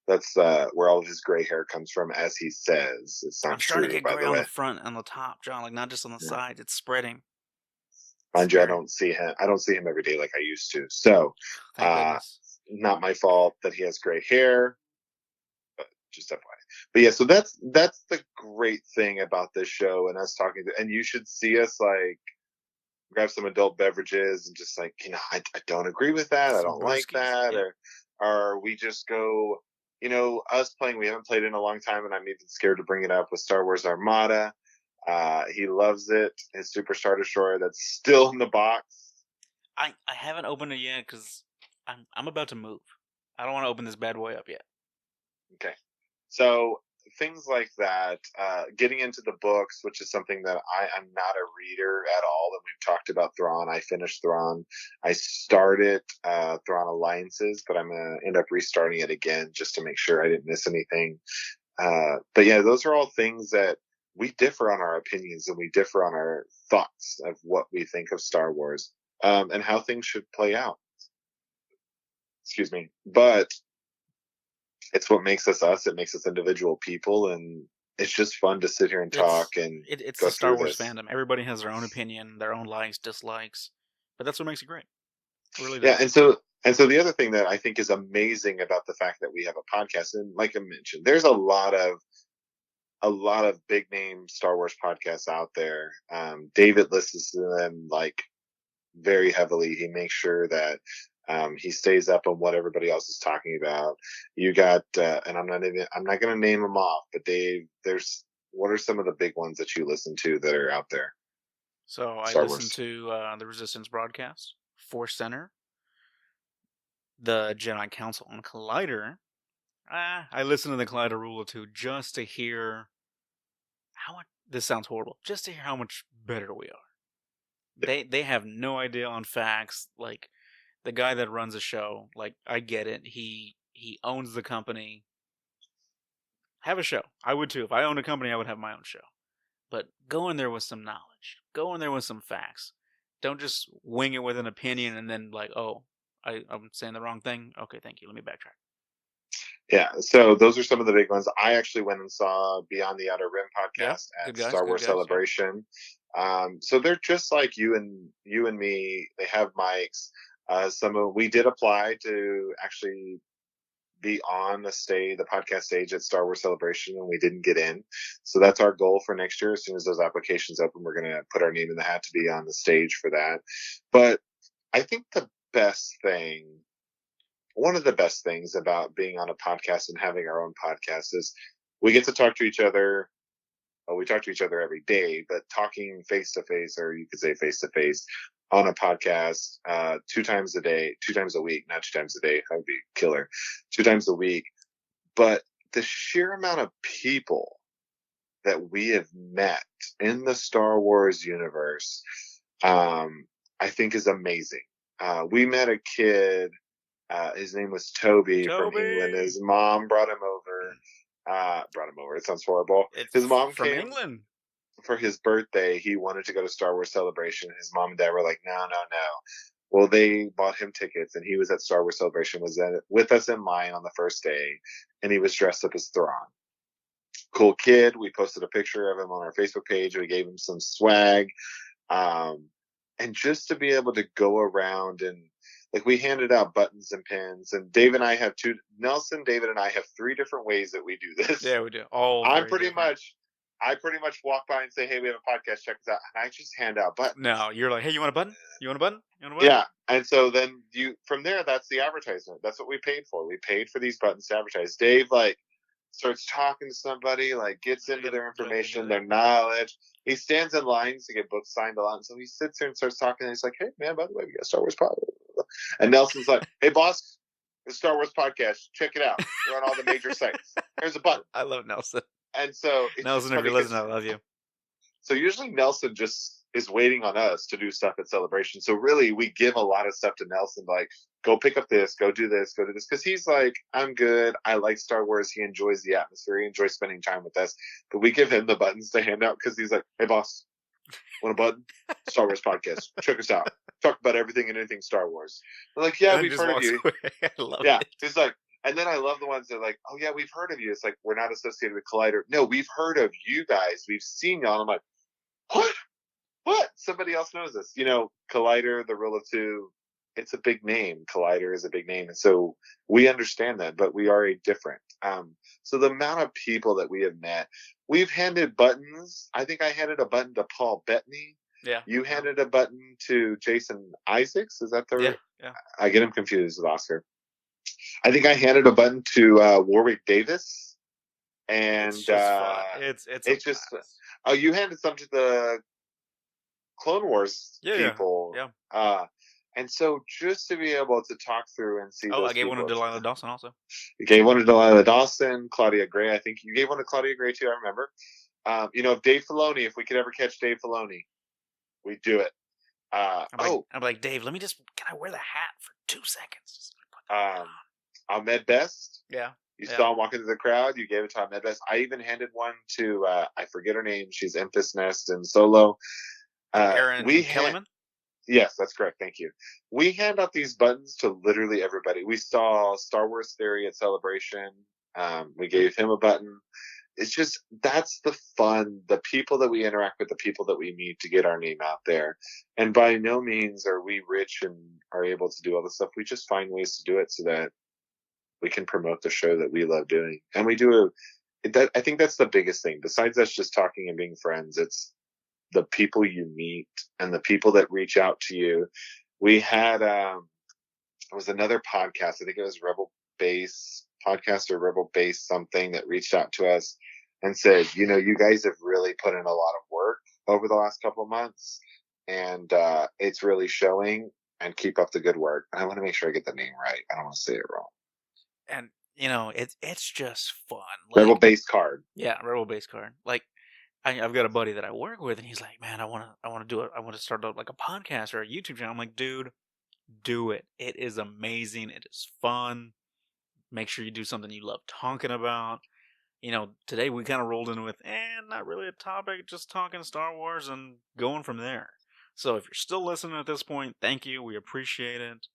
Speaker 2: That's where all of his gray hair comes from, as he says. It's not
Speaker 3: I'm starting
Speaker 2: true,
Speaker 3: to get
Speaker 2: by
Speaker 3: gray
Speaker 2: the
Speaker 3: on
Speaker 2: way.
Speaker 3: the front and the top, John. Like, not just on the side. It's spreading.
Speaker 2: Mind you, I don't see him every day like I used to. So,
Speaker 3: Thank goodness.
Speaker 2: Not my fault that he has gray hair, but just FYI. But yeah, so that's the great thing about this show and us talking and you should see us like grab some adult beverages and just like, I don't agree with that. I don't like that.
Speaker 3: Yeah.
Speaker 2: Or we just go, us playing, we haven't played in a long time, and I'm even scared to bring it up with Star Wars Armada. He loves it. His Super Star Destroyer that's still in the box.
Speaker 3: I haven't opened it yet because I'm about to move. I don't want to open this bad boy up yet.
Speaker 2: Okay. So things like that, getting into the books, which is something that I'm not a reader at all. And we've talked about Thrawn. I finished Thrawn. I started Thrawn Alliances, but I'm going to end up restarting it again just to make sure I didn't miss anything. But yeah, those are all things that we differ on our opinions, and we differ on our thoughts of what we think of Star Wars, and how things should play out. Excuse me. But it's what makes us us. It makes us individual people, and it's just fun to sit here and talk.
Speaker 3: It's the Star Wars fandom. Everybody has their own opinion, their own likes, dislikes, but that's what makes it great. It really does.
Speaker 2: Yeah, and so the other thing that I think is amazing about the fact that we have a podcast, and like I mentioned, there's a lot of big name Star Wars podcasts out there. David listens to them like very heavily. He makes sure that He stays up on what everybody else is talking about. You got, and I'm not going to name them off, but what are some of the big ones that you listen to that are out there?
Speaker 3: So I
Speaker 2: Star
Speaker 3: listen
Speaker 2: Wars.
Speaker 3: to the Resistance broadcast, Force Center, the Jedi Council on Collider. I listen to the Collider Rule of Two just to hear how much. This sounds horrible. Just to hear how much better we are. They have no idea on facts. Like the guy that runs the show, like I get it. He owns the company. Have a show. I would too. If I owned a company, I would have my own show. But go in there with some knowledge. Go in there with some facts. Don't just wing it with an opinion and then like, oh, I'm saying the wrong thing. Okay, thank you. Let me backtrack.
Speaker 2: Yeah, so those are some of the big ones. I actually went and saw Beyond the Outer Rim podcast at
Speaker 3: guys,
Speaker 2: Star Wars
Speaker 3: guys,
Speaker 2: Celebration. So they're just like you and me. They have mics. We did apply to actually be on the podcast stage at Star Wars Celebration, and we didn't get in. So that's our goal for next year. As soon as those applications open, we're going to put our name in the hat to be on the stage for that. But I think one of the best things about being on a podcast and having our own podcast is we get to talk to each other. Well, we talk to each other every day, but talking face to face, or you could say face to face, on a podcast 2 times a week, not 2 times a day. That would be killer. 2 times a week. But the sheer amount of people that we have met in the Star Wars universe, I think is amazing. We met a kid. His name was Toby from England. His mom brought him over. It sounds horrible. His mom
Speaker 3: from
Speaker 2: came
Speaker 3: England
Speaker 2: for his birthday. He wanted to go to Star Wars Celebration. His mom and dad were like, no. Well, they bought him tickets, and he was at Star Wars Celebration, was with us in line on the first day, and he was dressed up as Thrawn. Cool kid. We posted a picture of him on our Facebook page. We gave him some swag. And just to be able to go around and like we handed out buttons and pins, and David and I have 3 different ways that we do this.
Speaker 3: Yeah, we do.
Speaker 2: I pretty much walk by and say, hey, we have a podcast, check us out. And I just hand out buttons.
Speaker 3: No, you're like, hey, you want a button? You want a button?
Speaker 2: Yeah. And so then from there, that's the advertisement. That's what we paid for. We paid for these buttons to advertise. Dave starts talking to somebody, gets into their information, their knowledge. He stands in lines to get books signed a lot. And so he sits there and starts talking. And he's like, hey, man, by the way, we got Star Wars podcast. And Nelson's like, hey, boss, the Star Wars podcast. Check it out. We're on all the major sites. Here's a button.
Speaker 3: I love Nelson.
Speaker 2: And so
Speaker 3: Nelson, if you're listening, I love you.
Speaker 2: So usually Nelson just is waiting on us to do stuff at Celebration. So really, we give a lot of stuff to Nelson, like, go pick up this, go do this, go do this. Because he's like, I'm good. I like Star Wars. He enjoys the atmosphere. He enjoys spending time with us. But we give him the buttons to hand out because he's like, hey, boss, want a button? Star Wars podcast. Check us out. Talk about everything and anything Star Wars. We're like, yeah, we've heard of you.
Speaker 3: I love it.
Speaker 2: He's like, and then I love the ones that are like, oh, yeah, we've heard of you. It's like, we're not associated with Collider. No, we've heard of you guys. We've seen y'all. I'm like, what? Somebody else knows us. Collider, the Rule of Two, it's a big name. Collider is a big name. And so we understand that, but we are different. So the amount of people that we have met, we've handed buttons. I think I handed a button to Paul Bettany.
Speaker 3: Yeah.
Speaker 2: You handed a button to Jason Isaacs. Is that the
Speaker 3: right? Yeah.
Speaker 2: I get him confused with Oscar. I think I handed a button to Warwick Davis. And
Speaker 3: it's just it's just
Speaker 2: oh, you handed some to the Clone Wars people.
Speaker 3: Yeah.
Speaker 2: And so just to be able to talk through and see.
Speaker 3: Oh, I gave one to Delilah Dawson also.
Speaker 2: You gave one to Delilah Dawson, Claudia Gray. I think you gave one to Claudia Gray too. I remember. If Dave Filoni, if we could ever catch Dave Filoni, we'd do it. I'm
Speaker 3: like, Dave, can I wear the hat for 2 seconds?
Speaker 2: Ahmed Best.
Speaker 3: Yeah.
Speaker 2: You saw him walking through the crowd. You gave it to Ahmed Best. I even handed one to I forget her name. She's Empress Nest and Solo.
Speaker 3: Erin Kellyman?
Speaker 2: Yes, that's correct. Thank you. We hand out these buttons to literally everybody. We saw Star Wars Theory at Celebration. We gave him a button. It's just, that's the fun, the people that we interact with, the people that we meet to get our name out there. And by no means are we rich and are able to do all this stuff. We just find ways to do it so that we can promote the show that we love doing. And we do I think that's the biggest thing. Besides us just talking and being friends, it's the people you meet and the people that reach out to you. We had it was another podcast. I think it was Rebel Base podcast or Rebel Base something that reached out to us and said, you guys have really put in a lot of work over the last couple of months, and it's really showing. And keep up the good work. I want to make sure I get the name right. I don't want to say it wrong.
Speaker 3: And it's just fun.
Speaker 2: Rebel Base Card.
Speaker 3: Yeah, Rebel Base Card. Like, I've got a buddy that I work with, and he's like, "Man, I want to do it. I want to start like a podcast or a YouTube channel." I'm like, "Dude, do it. It is amazing. It is fun. Make sure you do something you love talking about." Today we kind of rolled in with, not really a topic, just talking Star Wars and going from there. So if you're still listening at this point, thank you. We appreciate it.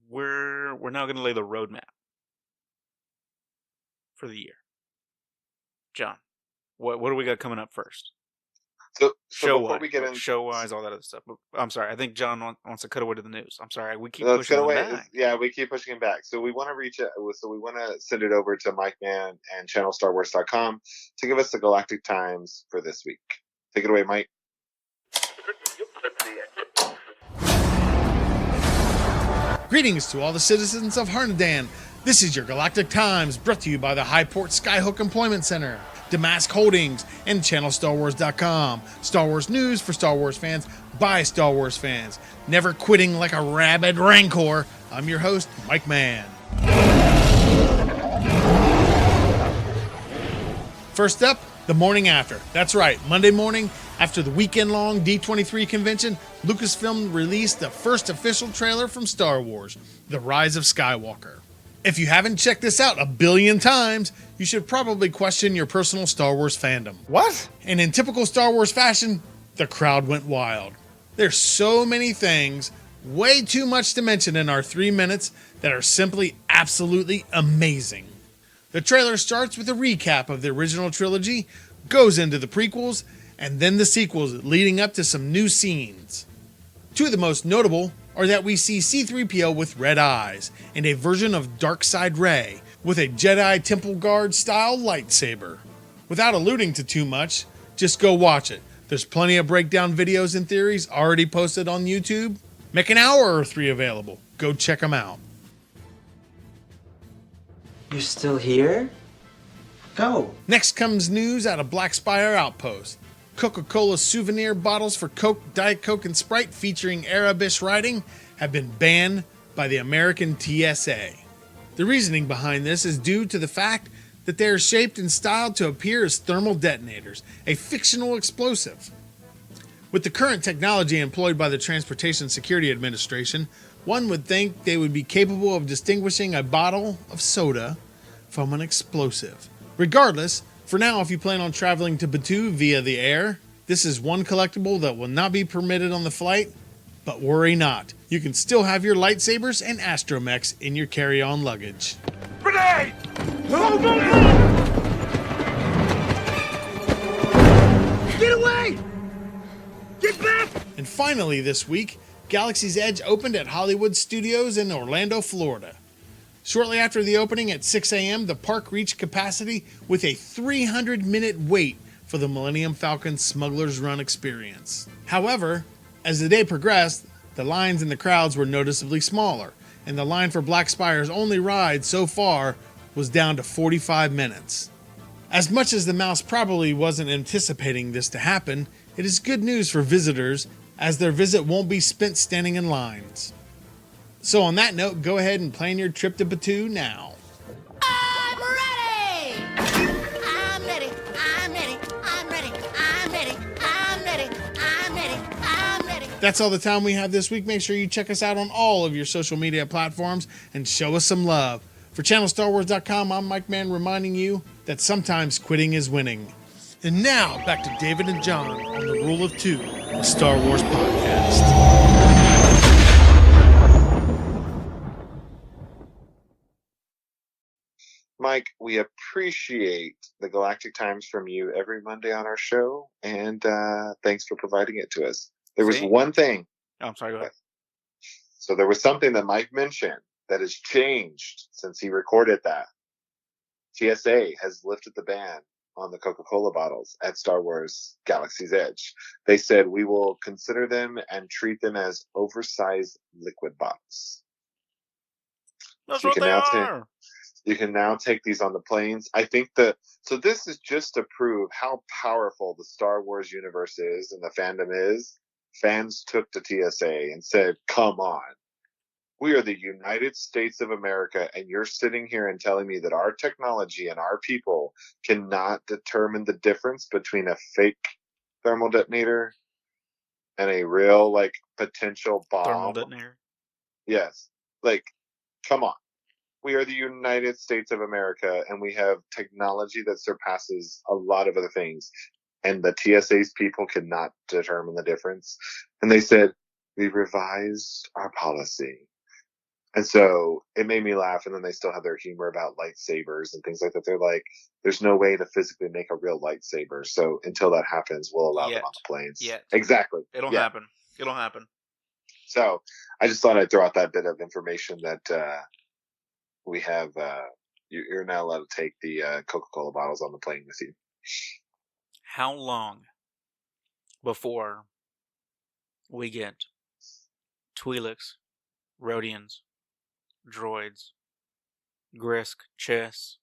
Speaker 3: We're now going to lay the roadmap for the year. John, what do we got coming up first?
Speaker 2: So
Speaker 3: show-wise,
Speaker 2: we get in
Speaker 3: show-wise, all that other stuff. I'm sorry. I think John wants to cut away to the news. I'm sorry. We keep
Speaker 2: pushing
Speaker 3: him back.
Speaker 2: Yeah, we keep pushing him back. So we want to reach it. So we want to send it over to Mike Mann and channelstarwars.com to give us the Galactic Times for this week. Take it away, Mike.
Speaker 4: Greetings to all the citizens of Harnadan. This is your Galactic Times, brought to you by the Highport Skyhook Employment Center, Damask Holdings, and ChannelStarWars.com. Star Wars news for Star Wars fans by Star Wars fans. Never quitting like a rabid rancor. I'm your host, Mike Mann. First up, the morning after. That's right, Monday morning, after the weekend-long D23 convention, Lucasfilm released the first official trailer from Star Wars, The Rise of Skywalker. If you haven't checked this out a billion times, you should probably question your personal Star Wars fandom.
Speaker 5: What?
Speaker 4: And in typical Star Wars fashion, the crowd went wild. There's so many things, way too much to mention in our 3 minutes, that are simply absolutely amazing. The trailer starts with a recap of the original trilogy, goes into the prequels, and then the sequels leading up to some new scenes. Two of the most notable are that we see C-3PO with red eyes and a version of Darkseid Rey with a Jedi Temple Guard style lightsaber. Without alluding to too much, just go watch it. There's plenty of breakdown videos and theories already posted on YouTube. Make an hour or 3 available. Go check them out.
Speaker 5: You're still here? Go.
Speaker 4: Next comes news out of Black Spire Outpost. Coca-Cola souvenir bottles for Coke, Diet Coke, and Sprite featuring Arabish writing have been banned by the American TSA. The reasoning behind this is due to the fact that they are shaped and styled to appear as thermal detonators, a fictional explosive. With the current technology employed by the Transportation Security Administration, one would think they would be capable of distinguishing a bottle of soda from an explosive. Regardless, for now, if you plan on traveling to Batuu via the air, this is one collectible that will not be permitted on the flight, but worry not. You can still have your lightsabers and astromechs in your carry-on luggage.
Speaker 6: Grenade! Get away! Get back!
Speaker 4: And finally this week, Galaxy's Edge opened at Hollywood Studios in Orlando, Florida. Shortly after the opening at 6 a.m., the park reached capacity with a 300-minute wait for the Millennium Falcon Smuggler's Run experience. However, as the day progressed, the lines and the crowds were noticeably smaller, and the line for Black Spire's only ride so far was down to 45 minutes. As much as the mouse probably wasn't anticipating this to happen, it is good news for visitors, as their visit won't be spent standing in lines. So on that note, go ahead and plan your trip to Batuu now.
Speaker 7: I'm ready! I'm ready, I'm ready, I'm ready, I'm ready, I'm ready, I'm ready, I'm ready.
Speaker 4: That's all the time we have this week. Make sure you check us out on all of your social media platforms and show us some love. For ChannelStarWars.com, I'm Mike Mann reminding you that sometimes quitting is winning. And now, back to David and John on the Rule of Two, the Star Wars podcast.
Speaker 2: Mike, we appreciate the Galactic Times from you every Monday on our show, and thanks for providing it to us. There was one thing.
Speaker 3: Oh, I'm sorry, go ahead.
Speaker 2: So there was something that Mike mentioned that has changed since he recorded that. TSA has lifted the ban on the Coca-Cola bottles at Star Wars Galaxy's Edge. They said we will consider them and treat them as oversized liquid bottles.
Speaker 3: That's
Speaker 2: So
Speaker 3: what they are.
Speaker 2: you can now take these on the planes. I think so this is just to prove how powerful the Star Wars universe is and the fandom is. Fans took to TSA and said, come on. We are the United States of America, and you're sitting here and telling me that our technology and our people cannot determine the difference between a fake thermal detonator and a real, like, potential bomb.
Speaker 3: Thermal detonator.
Speaker 2: Yes. Like, come on. We are the United States of America, and we have technology that surpasses a lot of other things. And the TSA's people cannot determine the difference. And they said, we revised our policy. And so it made me laugh. And then they still have their humor about lightsabers and things like that. They're like, there's no way to physically make a real lightsaber. So until that happens, we'll allow them on the planes.
Speaker 3: Yet.
Speaker 2: Exactly.
Speaker 3: It'll happen. It'll happen.
Speaker 2: So I just thought I'd throw out that bit of information that we have. You're now allowed to take the Coca-Cola bottles on the plane with you.
Speaker 3: How long before we get Twi'leks, Rodians, droids, Grisk, Chiss,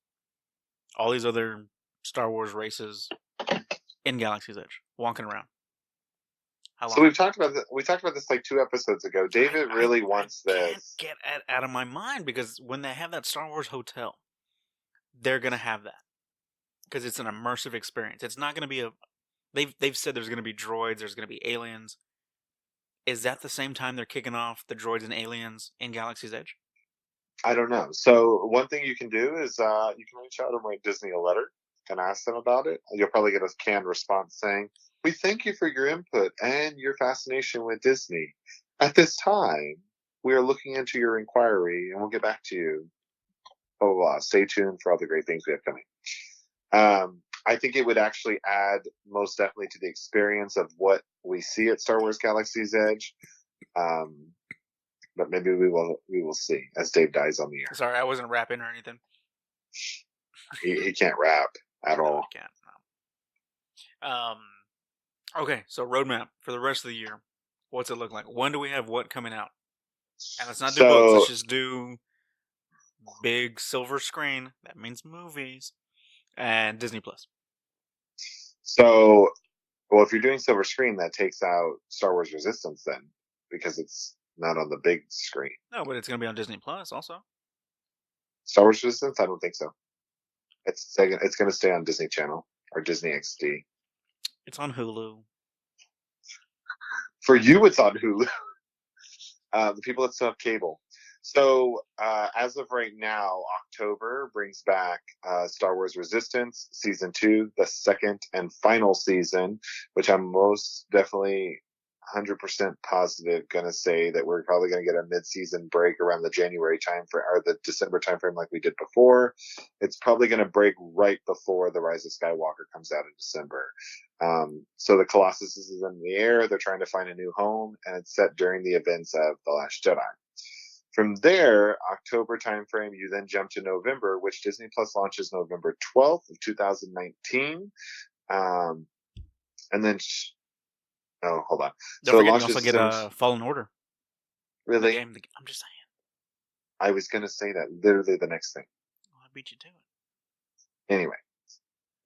Speaker 3: all these other Star Wars races in Galaxy's Edge, walking around? How long?
Speaker 2: So we talked about this like 2 episodes ago. David really wants this.
Speaker 3: Can't get it out of my mind, because when they have that Star Wars hotel, they're gonna have that, because it's an immersive experience. It's not gonna be a. They've said there's gonna be droids, there's gonna be aliens. Is that the same time they're kicking off the droids and aliens in Galaxy's Edge?
Speaker 2: I don't know. So one thing you can do is you can reach out and write Disney a letter and ask them about it. You'll probably get a canned response saying, we thank you for your input and your fascination with Disney. At this time, we are looking into your inquiry and we'll get back to you. Blah, blah, blah. Stay tuned for all the great things we have coming. I think it would actually add most definitely to the experience of what we see at Star Wars Galaxy's Edge. But maybe we will see as Dave dies on the air.
Speaker 3: Sorry, I wasn't rapping or anything.
Speaker 2: He can't rap at all.
Speaker 3: I can't. No. Okay, so roadmap for the rest of the year. What's it look like? When do we have what coming out? And let's not do books. Let's just do big silver screen. That means movies. And Disney Plus.
Speaker 2: So, well, if you're doing silver screen, that takes out Star Wars Resistance then, because it's not on the big screen.
Speaker 3: No, but it's going to be on Disney Plus also.
Speaker 2: Star Wars Resistance? I don't think so. It's going to stay on Disney Channel or Disney XD.
Speaker 3: It's on Hulu.
Speaker 2: For you, it's on Hulu. The people that still have cable. So, as of right now, October brings back Star Wars Resistance Season 2, the second and final season, which I'm most definitely 100% positive going to say that we're probably going to get a mid-season break around the January time frame or the December time frame like we did before. It's probably going to break right before The Rise of Skywalker comes out in December. So the Colossus is in the air. They're trying to find a new home, and it's set during the events of The Last Jedi. From there, October timeframe, you then jump to November, which Disney Plus launches November 12th of 2019. And then, hold on.
Speaker 3: Don't forget, you also get Fallen Order.
Speaker 2: Really?
Speaker 3: I'm just saying.
Speaker 2: I was going to say that literally the next thing.
Speaker 3: Well, I beat you to it.
Speaker 2: Anyway,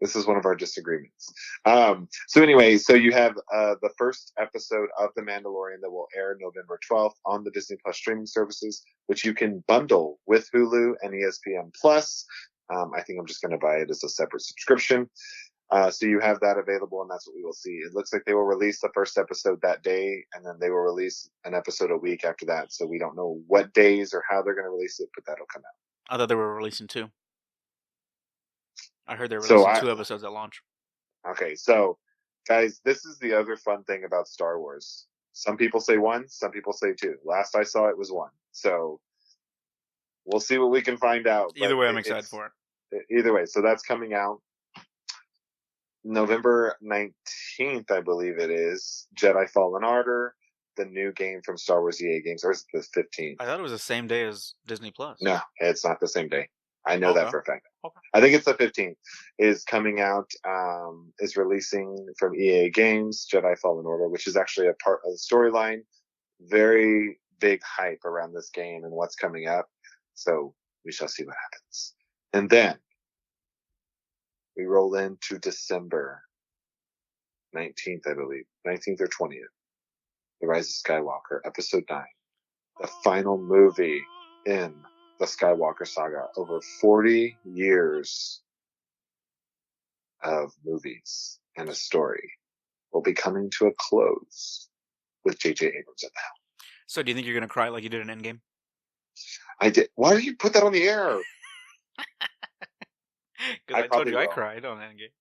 Speaker 2: this is one of our disagreements. So you have the first episode of The Mandalorian that will air November 12th on the Disney Plus streaming services, which you can bundle with Hulu and ESPN Plus. I think I'm just going to buy it as a separate subscription. So you have that available, and that's what we will see. It looks like they will release the first episode that day, and then they will release an episode a week after that. So we don't know what days or how they're going to release it, but that'll come out.
Speaker 3: I thought they were releasing 2. I heard they were releasing 2 episodes at launch.
Speaker 2: Okay, so guys, this is the other fun thing about Star Wars. Some people say 1, some people say 2. Last I saw it was 1. So we'll see what we can find out.
Speaker 3: Either way, I'm excited for it.
Speaker 2: Either way, so that's coming out November 19th, I believe it is. Jedi Fallen Order, the new game from Star Wars EA Games, or is it the 15th?
Speaker 3: I thought it was the same day as Disney Plus.
Speaker 2: No, it's not the same day. I know that
Speaker 3: Okay.
Speaker 2: for a fact.
Speaker 3: Okay.
Speaker 2: I think it's the 15th. Is coming out. Is releasing from EA Games Jedi Fallen Order, which is actually a part of the storyline. Very big hype around this game and what's coming up. So we shall see what happens. And then we roll into December 19th, I believe. 19th or 20th. The Rise of Skywalker, Episode 9. The final movie in the Skywalker saga. Over 40 years of movies and a story will be coming to a close with J.J. Abrams at the helm.
Speaker 3: So do you think you're gonna cry like you did in Endgame?
Speaker 2: I did. Why did you put that on the air?
Speaker 3: Because I told
Speaker 2: probably
Speaker 3: you I
Speaker 2: will.
Speaker 3: cried on Endgame.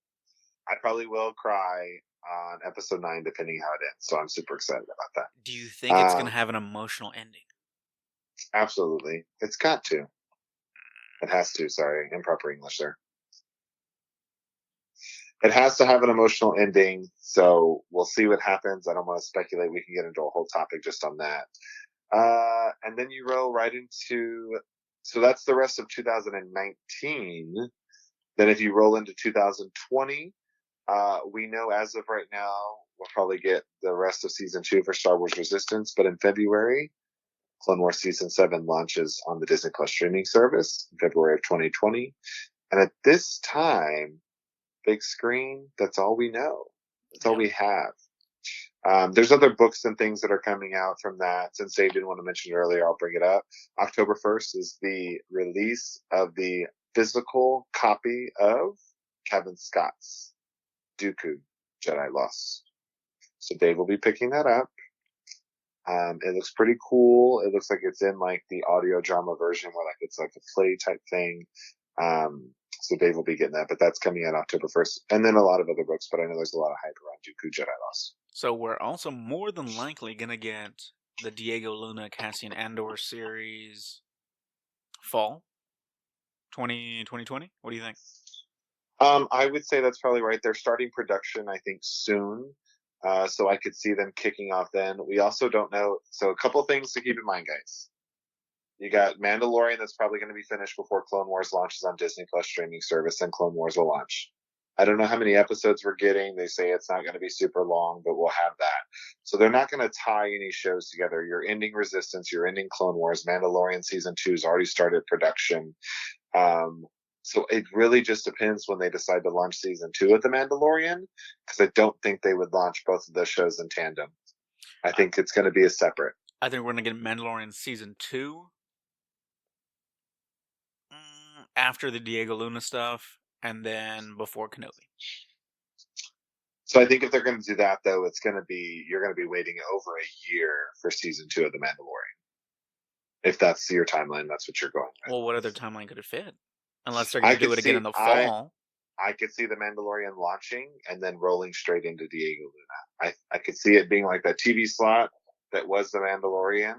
Speaker 2: I probably will cry on episode 9, depending how it ends. So I'm super excited about that.
Speaker 3: Do you think it's gonna
Speaker 2: Um,
Speaker 3: have an emotional ending?
Speaker 2: Absolutely. It's got to. It has to. Sorry. Improper English there. It has to have an emotional ending. So we'll see what happens. I don't want to speculate. We can get into a whole topic just on that. And then you roll right into, so that's the rest of 2019. Then if you roll into 2020, we know as of right now, we'll probably get the rest of season 2 for Star Wars Resistance. But in February, Clone Wars Season 7 launches on the Disney Plus streaming service in February of 2020. And at this time, big screen, that's all we know. That's all
Speaker 3: Yeah.
Speaker 2: we have. There's other books and things that are coming out from that. Since Dave didn't want to mention it earlier, I'll bring it up. October 1st is the release of the physical copy of Kevin Scott's Dooku Jedi Lost. So Dave will be picking that up. It looks pretty cool. It looks like it's in like the audio drama version where like it's like a play type thing. So Dave will be getting that, but that's coming out October 1st. And then a lot of other books, but I know there's a lot of hype around Dooku Jedi Lost.
Speaker 3: So we're also more than likely gonna get the Diego Luna Cassian Andor series fall 2020. What do you think?
Speaker 2: I would say that's probably right. They're starting production, I think, soon. So I could see them kicking off then. We also don't know. So a couple things to keep in mind, guys. You got Mandalorian that's probably going to be finished before Clone Wars launches on Disney Plus streaming service, and Clone Wars will launch. I don't know how many episodes we're getting. They say it's not going to be super long, but we'll have that. So they're not going to tie any shows together. You're ending Resistance, you're ending Clone Wars. Mandalorian Season 2 has already started production. So it really just depends when they decide to launch Season 2 of The Mandalorian, because I don't think they would launch both of those shows in tandem. I think it's going to be a separate.
Speaker 3: I think we're gonna get Mandalorian season 2 after the Diego Luna stuff, and then before Kenobi.
Speaker 2: So I think if they're going to do that, though, it's going to be, you're going to be waiting over a year for Season 2 of The Mandalorian. If that's your timeline, that's what you're going with.
Speaker 3: Well, what other timeline could it fit? Unless they're gonna do it again in the fall.
Speaker 2: I could see The Mandalorian launching and then rolling straight into Diego Luna. I could see it being like that TV slot that was The Mandalorian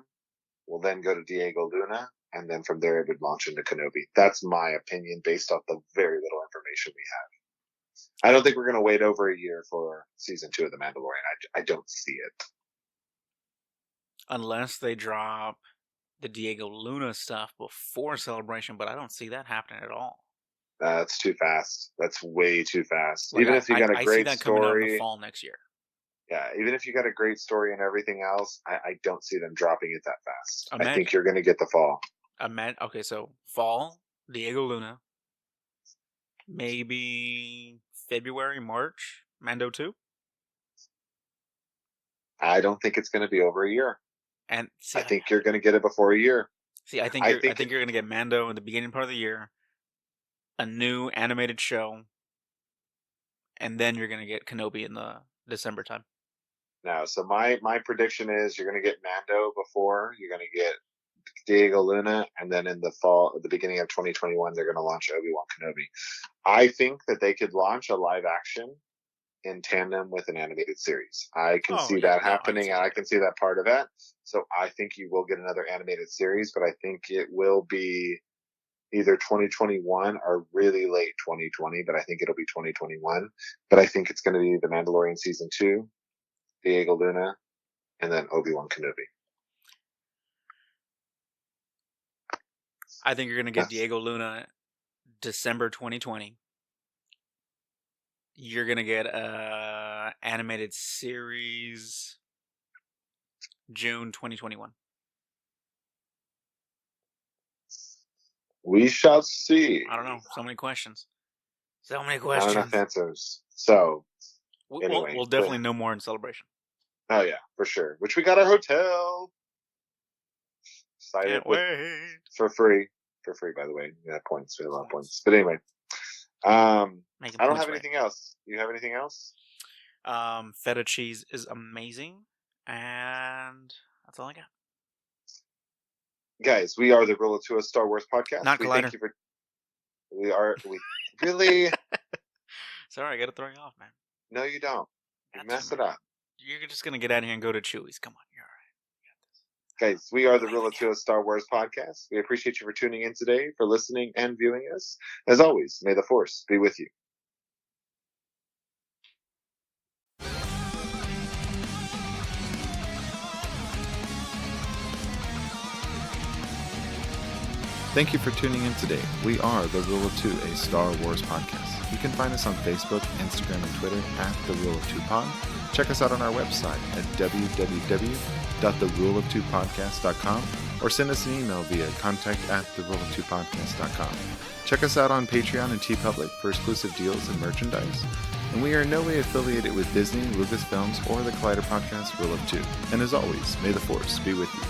Speaker 2: will then go to Diego Luna, and then from there it would launch into Kenobi. That's my opinion based off the very little information we have. I don't think we're going to wait over a year for Season 2 of The Mandalorian. I don't see it.
Speaker 3: Unless they drop the Diego Luna stuff before Celebration, but I don't see that happening at all.
Speaker 2: That's too fast. That's way too fast.
Speaker 3: Like,
Speaker 2: Even if you got a
Speaker 3: I see
Speaker 2: great
Speaker 3: that coming out in the
Speaker 2: story,
Speaker 3: fall next year.
Speaker 2: yeah, even if you got a great story and everything else, I don't see them dropping it that fast. I
Speaker 3: Imagine-
Speaker 2: think you're going to get the fall.
Speaker 3: Okay, so fall, Diego Luna, maybe February, March, Mando 2,
Speaker 2: I don't think it's going to be over a year.
Speaker 3: and see,
Speaker 2: I think you're going to get it before a year.
Speaker 3: I think you're gonna get Mando in the beginning part of the year, a new animated show, and then you're gonna get Kenobi in the December time.
Speaker 2: No, so my prediction is you're going to get Mando before, you're going to get Diego Luna, and then in the fall, at the beginning of 2021, they're going to launch Obi-Wan Kenobi. I think that they could launch a live action in tandem with an animated series. I can see that happening, and I can see that part of it. So I think you will get another animated series, but I think it will be either 2021 or really late 2020, but I think it'll be 2021. But I think it's going to be The Mandalorian Season 2, Diego Luna, and then Obi-Wan Kenobi.
Speaker 3: I think you're gonna get
Speaker 2: Yes.
Speaker 3: Diego Luna December 2020. You're gonna get a animated series June 2021.
Speaker 2: We shall see.
Speaker 3: I don't know. So many questions. So many
Speaker 2: Not
Speaker 3: questions.
Speaker 2: enough answers. So,
Speaker 3: We'll
Speaker 2: anyway,
Speaker 3: definitely know more in Celebration.
Speaker 2: oh yeah, for sure. Which we got our hotel. Signed
Speaker 3: Can't
Speaker 2: it with-
Speaker 3: wait.
Speaker 2: for free. For free, by the way. We got points. We have a lot of points. But anyway, I
Speaker 3: Making
Speaker 2: don't
Speaker 3: points
Speaker 2: have
Speaker 3: right.
Speaker 2: anything else. You have anything else?
Speaker 3: Feta cheese is amazing, and that's all I got.
Speaker 2: Guys, we are the Rule of Two, a Star Wars podcast.
Speaker 3: Not
Speaker 2: we
Speaker 3: Collider.
Speaker 2: thank you for. We really.
Speaker 3: Sorry, I gotta throw you off, man.
Speaker 2: No, you don't. You
Speaker 3: Got
Speaker 2: mess
Speaker 3: to,
Speaker 2: it
Speaker 3: man.
Speaker 2: up.
Speaker 3: You're just gonna get out of here and go to Chewy's. Come on, you're all right.
Speaker 2: Guys, we are the Rule of Two, a Star Wars podcast. We appreciate you for tuning in today, for listening and viewing us. As always, may the Force be with you.
Speaker 8: Thank you for tuning in today. We are The Rule of Two, a Star Wars podcast. You can find us on Facebook, Instagram, and Twitter at The Rule of Two Pod. Check us out on our website at www.theruleoftwopodcast.com or send us an email via contact@theruleoftwopodcast.com. Check us out on Patreon and TeePublic for exclusive deals and merchandise. And we are in no way affiliated with Disney, Lucasfilms, or the Collider Podcast Rule of Two. And as always, may the Force be with you.